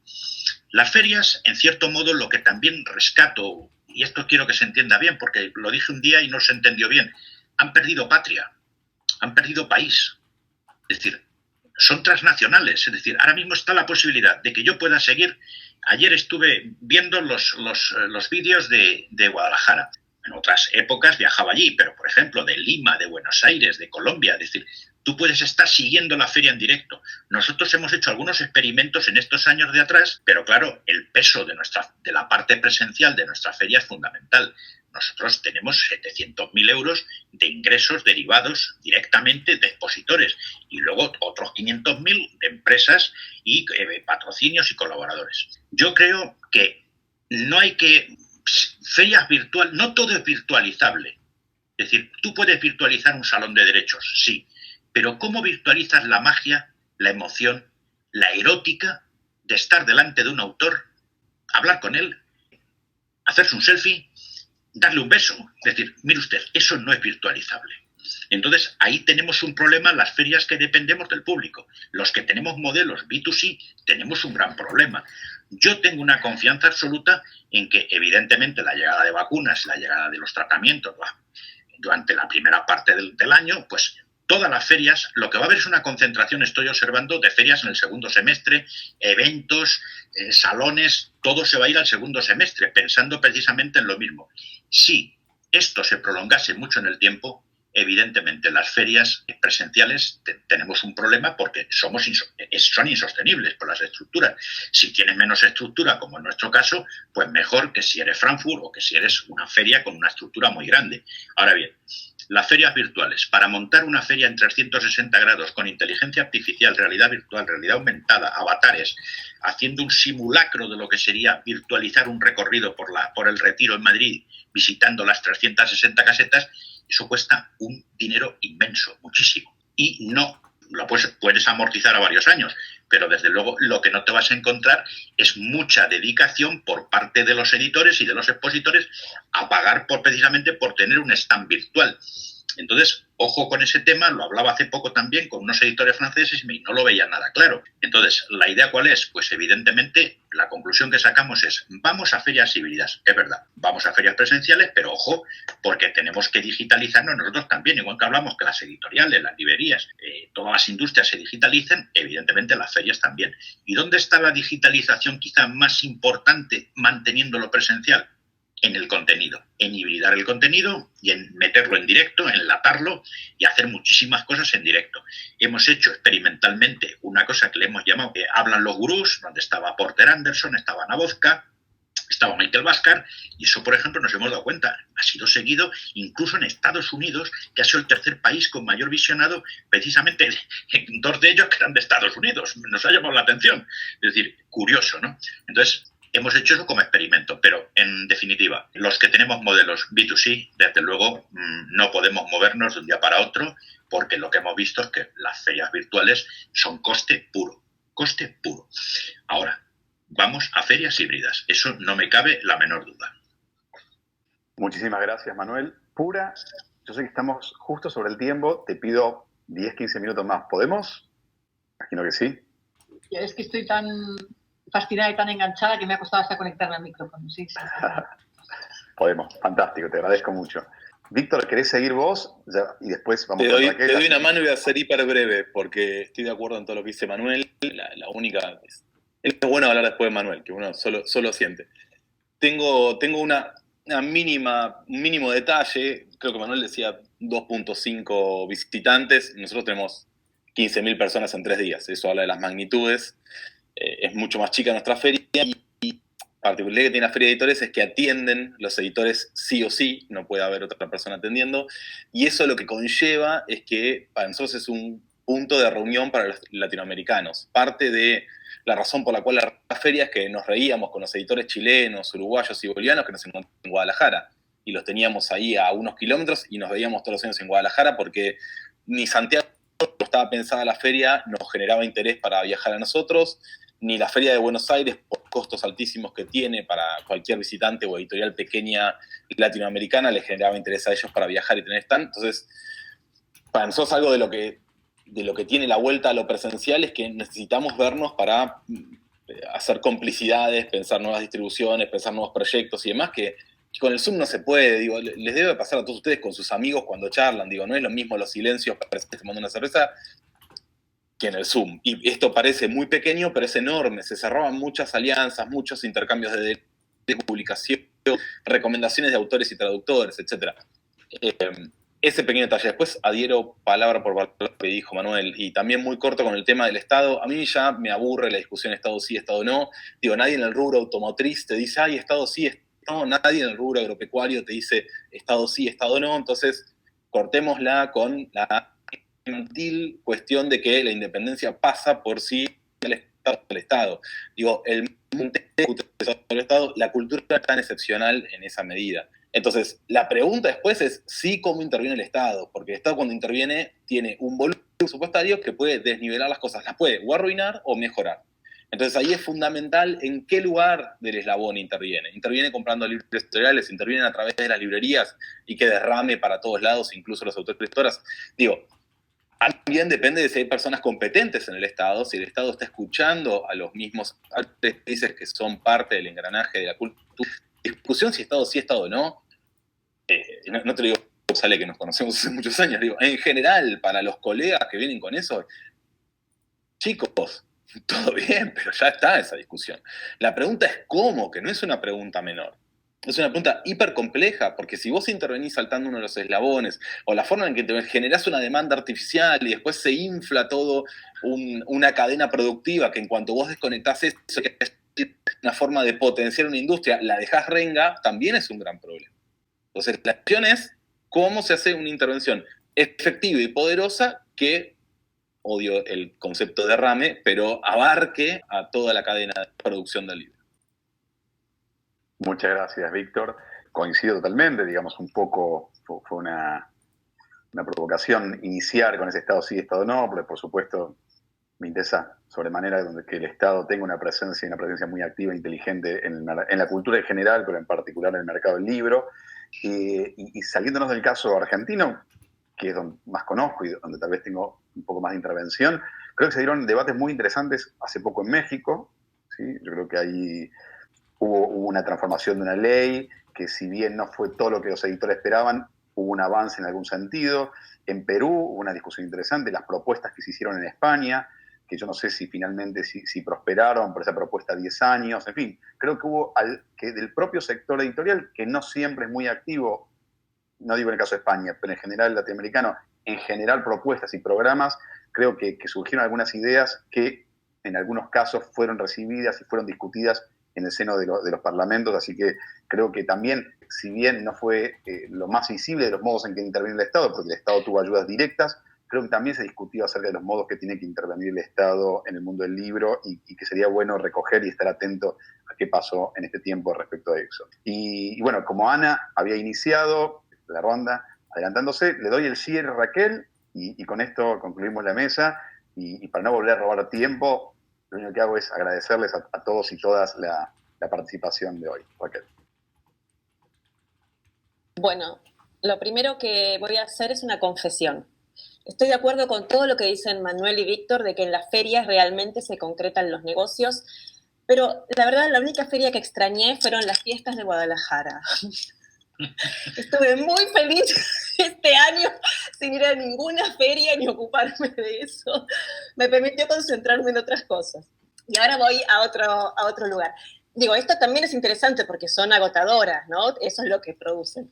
Las ferias, en cierto modo, lo que también rescato, y esto quiero que se entienda bien porque lo dije un día y no se entendió bien, han perdido patria, han perdido país. Es decir, son transnacionales. Es decir, ahora mismo está la posibilidad de que yo pueda seguir. Ayer estuve viendo los vídeos de Guadalajara. En otras épocas viajaba allí, pero por ejemplo de Lima, de Buenos Aires, de Colombia. Es decir, tú puedes estar siguiendo la feria en directo. Nosotros hemos hecho algunos experimentos en estos años de atrás, pero claro, el peso de la parte presencial de nuestra feria es fundamental. Nosotros tenemos 700.000 euros de ingresos derivados directamente de expositores y luego otros 500.000 de empresas y patrocinios y colaboradores. Yo creo que no hay que... Ferias virtuales, no todo es virtualizable. Es decir, tú puedes virtualizar un salón de derechos, sí, pero ¿cómo virtualizas la magia, la emoción, la erótica de estar delante de un autor, hablar con él, hacerse un selfie, darle un beso? Es decir, mire usted, eso no es virtualizable. Entonces, ahí tenemos un problema las ferias que dependemos del público. Los que tenemos modelos B2C tenemos un gran problema. Yo tengo una confianza absoluta en que, evidentemente, la llegada de vacunas, la llegada de los tratamientos durante la primera parte del año, pues todas las ferias, lo que va a haber es una concentración, estoy observando, de ferias en el segundo semestre, eventos, salones, todo se va a ir al segundo semestre, pensando precisamente en lo mismo. Si esto se prolongase mucho en el tiempo, evidentemente las ferias presenciales tenemos un problema porque son insostenibles por las estructuras. Si tienes menos estructura, como en nuestro caso, pues mejor que si eres Frankfurt o que si eres una feria con una estructura muy grande. Ahora bien, las ferias virtuales, para montar una feria en 360 grados con inteligencia artificial, realidad virtual, realidad aumentada, avatares, haciendo un simulacro de lo que sería virtualizar un recorrido por el Retiro en Madrid, visitando las 360 casetas, eso cuesta un dinero inmenso, muchísimo. Y no lo puedes amortizar a varios años, pero desde luego lo que no te vas a encontrar es mucha dedicación por parte de los editores y de los expositores a pagar precisamente por tener un stand virtual. Entonces, ojo con ese tema, lo hablaba hace poco también con unos editores franceses y no lo veían nada claro. Entonces, ¿la idea cuál es? Pues evidentemente la conclusión que sacamos es, vamos a ferias híbridas, es verdad, vamos a ferias presenciales, pero ojo, porque tenemos que digitalizarnos nosotros también, igual que hablamos que las editoriales, las librerías, todas las industrias se digitalicen, evidentemente las ferias también. ¿Y dónde está la digitalización quizá más importante manteniendo lo presencial? En el contenido, en hibridar el contenido y en meterlo en directo, enlatarlo y hacer muchísimas cosas en directo. Hemos hecho experimentalmente una cosa que le hemos llamado Hablan los Gurús, donde estaba Porter Anderson, estaba Nabozka, estaba Michael Bhaskar, y eso, por ejemplo, nos hemos dado cuenta, ha sido seguido incluso en Estados Unidos, que ha sido el tercer país con mayor visionado, precisamente en 2 de ellos que eran de Estados Unidos. Nos ha llamado la atención. Es decir, curioso, ¿no? Entonces, hemos hecho eso como experimento, pero en definitiva, los que tenemos modelos B2C, desde luego, no podemos movernos de un día para otro, porque lo que hemos visto es que las ferias virtuales son coste puro. Ahora, vamos a ferias híbridas, eso no me cabe la menor duda.
Muchísimas gracias, Manuel. Pura, yo sé que estamos justo sobre el tiempo, te pido 10-15 minutos más. ¿Podemos? Imagino que sí.
Es que estoy tan fascinada y tan enganchada que me ha costado hasta conectarme al micrófono. Sí.
Podemos, fantástico, te agradezco mucho. Víctor, ¿querés seguir vos? Y después vamos
con
Raquel.
Te doy una mano y voy a ser hiper breve, porque estoy de acuerdo en todo lo que dice Manuel. La única... Es bueno hablar después de Manuel, que uno solo siente. Tengo un mínimo detalle. Creo que Manuel decía 2.5 visitantes. Nosotros tenemos 15.000 personas en 3 días. Eso habla de las magnitudes. Es mucho más chica nuestra feria, y particularidad que tiene la feria de editores es que atienden los editores sí o sí, no puede haber otra persona atendiendo, y eso lo que conlleva es que para nosotros es un punto de reunión para los latinoamericanos. Parte de la razón por la cual la feria es que nos reíamos con los editores chilenos, uruguayos y bolivianos que nos encontramos en Guadalajara, y los teníamos ahí a unos kilómetros y nos veíamos todos los años en Guadalajara, porque ni Santiago estaba pensada la feria, nos generaba interés para viajar a nosotros, ni la Feria de Buenos Aires, por costos altísimos que tiene para cualquier visitante o editorial pequeña latinoamericana, le generaba interés a ellos para viajar y tener stand. Entonces, para nosotros algo de lo que tiene la vuelta a lo presencial es que necesitamos vernos para hacer complicidades, pensar nuevas distribuciones, pensar nuevos proyectos y demás, que con el Zoom no se puede. Digo, les debe pasar a todos ustedes con sus amigos cuando charlan. Digo, no es lo mismo los silencios para tomando una cerveza que en el Zoom. Y esto parece muy pequeño, pero es enorme. Se cerraban muchas alianzas, muchos intercambios de publicación, recomendaciones de autores y traductores, etc. Ese pequeño detalle. Después adhiero palabra por palabra lo que dijo Manuel, y también muy corto con el tema del Estado. A mí ya me aburre la discusión Estado sí, Estado no. Digo, nadie en el rubro automotriz te dice, ay, Estado sí, Estado no. Nadie en el rubro agropecuario te dice Estado sí, Estado no. Entonces, cortémosla con la infantil cuestión de que la independencia pasa por sí el Estado. Digo, el Estado, la cultura es tan excepcional en esa medida. Entonces, la pregunta después es sí cómo interviene el Estado, porque el Estado cuando interviene tiene un volumen presupuestario que puede desnivelar las cosas, las puede o arruinar o mejorar. Entonces ahí es fundamental en qué lugar del eslabón interviene. Interviene comprando libros editoriales, interviene a través de las librerías y que derrame para todos lados, incluso los autores y lectoras. Digo, también depende de si hay personas competentes en el Estado, si el Estado está escuchando a los mismos países que son parte del engranaje de la cultura. Discusión si Estado sí, Estado no. No te lo digo, sale que nos conocemos hace muchos años. Digo, en general, para los colegas que vienen con eso, chicos, todo bien, pero ya está esa discusión. La pregunta es cómo, que no es una pregunta menor. Es una pregunta hiper compleja, porque si vos intervenís saltando uno de los eslabones, o la forma en que te generás una demanda artificial y después se infla todo una cadena productiva que en cuanto vos desconectás eso, que es una forma de potenciar una industria, la dejás renga, también es un gran problema. Entonces, la cuestión es cómo se hace una intervención efectiva y poderosa que, odio el concepto de derrame, pero abarque a toda la cadena de producción del libro.
Muchas gracias, Víctor. Coincido totalmente, digamos, un poco fue una provocación iniciar con ese Estado sí, Estado no, pero por supuesto me interesa sobremanera que el Estado tenga una presencia muy activa e inteligente en la cultura en general, pero en particular en el mercado del libro. Y saliéndonos del caso argentino, que es donde más conozco y donde tal vez tengo un poco más de intervención, creo que se dieron debates muy interesantes hace poco en México, ¿sí? Yo creo que ahí hubo una transformación de una ley que, si bien no fue todo lo que los editores esperaban, hubo un avance en algún sentido. En Perú hubo una discusión interesante, las propuestas que se hicieron en España, que yo no sé si finalmente si prosperaron por esa propuesta 10 años, en fin, creo que hubo que del propio sector editorial, que no siempre es muy activo, no digo en el caso de España, pero en general latinoamericano, en general propuestas y programas, creo que surgieron algunas ideas que en algunos casos fueron recibidas y fueron discutidas en el seno de los parlamentos, así que creo que también, si bien no fue lo más visible de los modos en que interviene el Estado, porque el Estado tuvo ayudas directas, creo que también se discutió acerca de los modos que tiene que intervenir el Estado en el mundo del libro y que sería bueno recoger y estar atento a qué pasó en este tiempo respecto a eso. Y bueno, como Ana había iniciado la ronda adelantándose, le doy el cierre a Raquel y con esto concluimos la mesa y para no volver a robar tiempo, lo único que hago es agradecerles a todos y todas la participación de hoy. Raquel.
Bueno, lo primero que voy a hacer es una confesión. Estoy de acuerdo con todo lo que dicen Manuel y Víctor de que en las ferias realmente se concretan los negocios, pero la verdad la única feria que extrañé fueron las fiestas de Guadalajara. Estuve muy feliz este año sin ir a ninguna feria ni ocuparme de eso. Me permitió concentrarme en otras cosas. Y ahora voy a otro lugar. Digo, esto también es interesante porque son agotadoras, ¿no? Eso es lo que producen.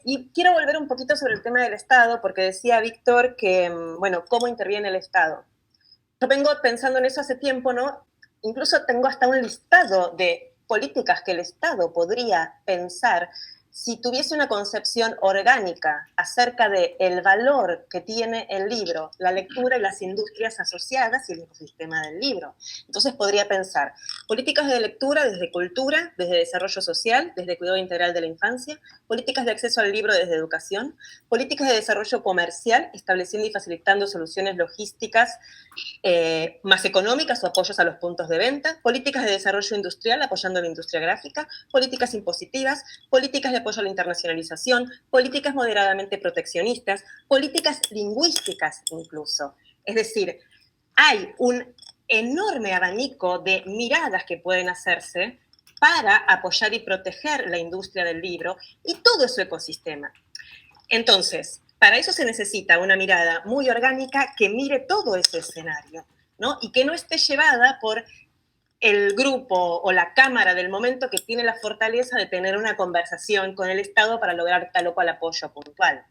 Y quiero volver un poquito sobre el tema del Estado, porque decía Víctor que, bueno, ¿cómo interviene el Estado? Yo vengo pensando en eso hace tiempo, ¿no? Incluso tengo hasta un listado de políticas que el Estado podría pensar si tuviese una concepción orgánica acerca del valor que tiene el libro, la lectura y las industrias asociadas y el ecosistema del libro. Entonces podría pensar políticas de lectura desde cultura, desde desarrollo social, desde cuidado integral de la infancia, políticas de acceso al libro desde educación, políticas de desarrollo comercial, estableciendo y facilitando soluciones logísticas más económicas o apoyos a los puntos de venta, políticas de desarrollo industrial apoyando la industria gráfica, políticas impositivas, políticas de apoyo a la internacionalización, políticas moderadamente proteccionistas, políticas lingüísticas incluso. Es decir, hay un enorme abanico de miradas que pueden hacerse para apoyar y proteger la industria del libro y todo su ecosistema. Entonces, para eso se necesita una mirada muy orgánica que mire todo ese escenario, ¿no? Y que no esté llevada por el grupo o la cámara del momento que tiene la fortaleza de tener una conversación con el Estado para lograr tal o cual apoyo puntual.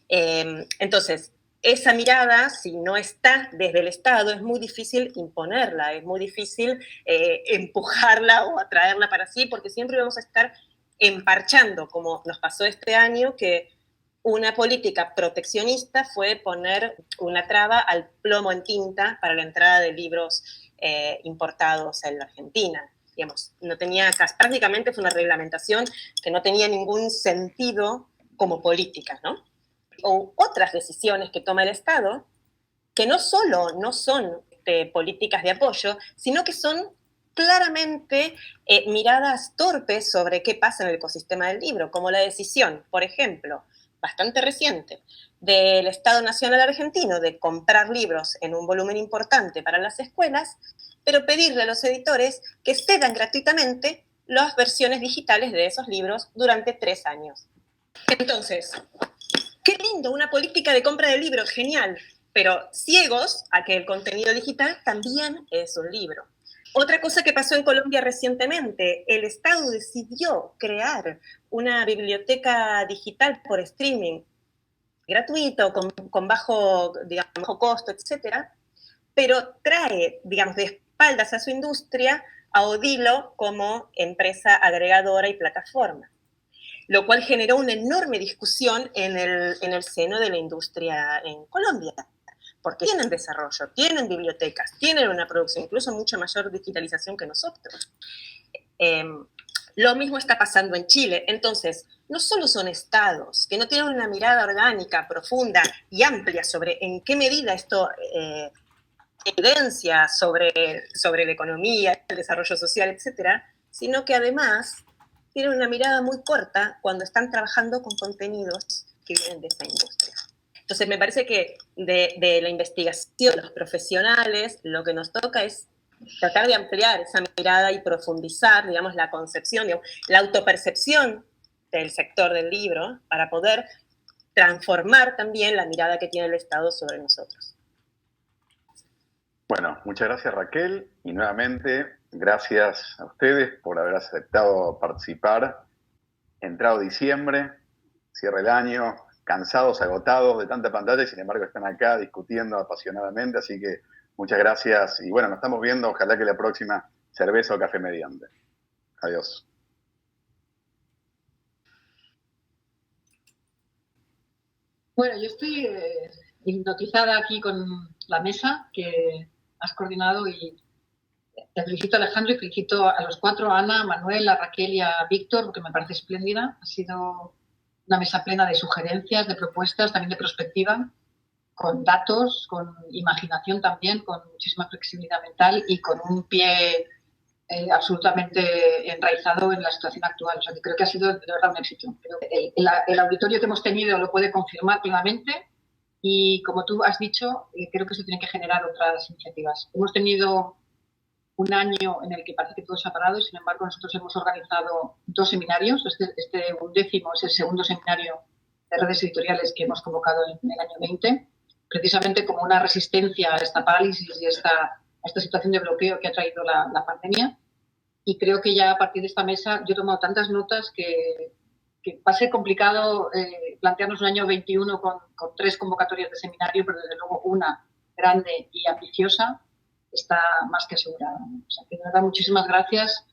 Entonces, esa mirada, si no está desde el Estado, es muy difícil imponerla, es muy difícil empujarla o atraerla para sí, porque siempre vamos a estar emparchando, como nos pasó este año, que una política proteccionista fue poner una traba al plomo en tinta para la entrada de libros importados en la Argentina. Digamos, no tenía, prácticamente fue una reglamentación que no tenía ningún sentido como política, ¿no? O otras decisiones que toma el Estado, que no solo no son políticas de apoyo, sino que son claramente miradas torpes sobre qué pasa en el ecosistema del libro, como la decisión, por ejemplo, bastante reciente, del Estado Nacional Argentino de comprar libros en un volumen importante para las escuelas, pero pedirle a los editores que cedan gratuitamente las versiones digitales de esos libros durante 3 años. Entonces, qué lindo, una política de compra de libros, genial, pero ciegos a que el contenido digital también es un libro. Otra cosa que pasó en Colombia recientemente, el Estado decidió crear una biblioteca digital por streaming gratuito, con bajo, digamos, bajo costo, etcétera, pero trae, digamos, de espaldas a su industria a Odilo como empresa agregadora y plataforma, lo cual generó una enorme discusión en el seno de la industria en Colombia, porque tienen desarrollo, tienen bibliotecas, tienen una producción, incluso mucha mayor digitalización que nosotros. Lo mismo está pasando en Chile. Entonces, no solo son estados que no tienen una mirada orgánica, profunda y amplia sobre en qué medida esto evidencia sobre la economía, el desarrollo social, etcétera, sino que además tienen una mirada muy corta cuando están trabajando con contenidos que vienen de esta industria. Entonces, me parece que de la investigación, los profesionales, lo que nos toca es tratar de ampliar esa mirada y profundizar, digamos, la concepción, digamos, la autopercepción del sector del libro para poder transformar también la mirada que tiene el Estado sobre nosotros.
Bueno, muchas gracias Raquel y nuevamente gracias a ustedes por haber aceptado participar. Entrado diciembre, cierra el año, cansados, agotados de tanta pantalla y sin embargo están acá discutiendo apasionadamente, así que muchas gracias y bueno, nos estamos viendo, ojalá que la próxima cerveza o café mediante. Adiós.
Bueno, yo estoy hipnotizada aquí con la mesa que has coordinado y te felicito, Alejandro, y felicito a los 4, a Ana, a Manuel, a Raquel y a Víctor, porque me parece espléndida. Ha sido una mesa plena de sugerencias, de propuestas, también de perspectiva, con datos, con imaginación también, con muchísima flexibilidad mental y con un pie absolutamente enraizado en la situación actual. O sea, que creo que ha sido de verdad un éxito. Creo que el auditorio que hemos tenido lo puede confirmar plenamente y, como tú has dicho, creo que se tienen que generar otras iniciativas. Hemos tenido un año en el que parece que todo se ha parado y, sin embargo, nosotros hemos organizado 2 seminarios. Este 11º es el segundo seminario de redes editoriales que hemos convocado en el año 20, precisamente como una resistencia a esta parálisis y a esta situación de bloqueo que ha traído la pandemia. Y creo que ya a partir de esta mesa yo he tomado tantas notas que va a ser complicado plantearnos un año 21 con 3 convocatorias de seminario, pero desde luego una grande y ambiciosa está más que asegurada. O sea, que de verdad, muchísimas gracias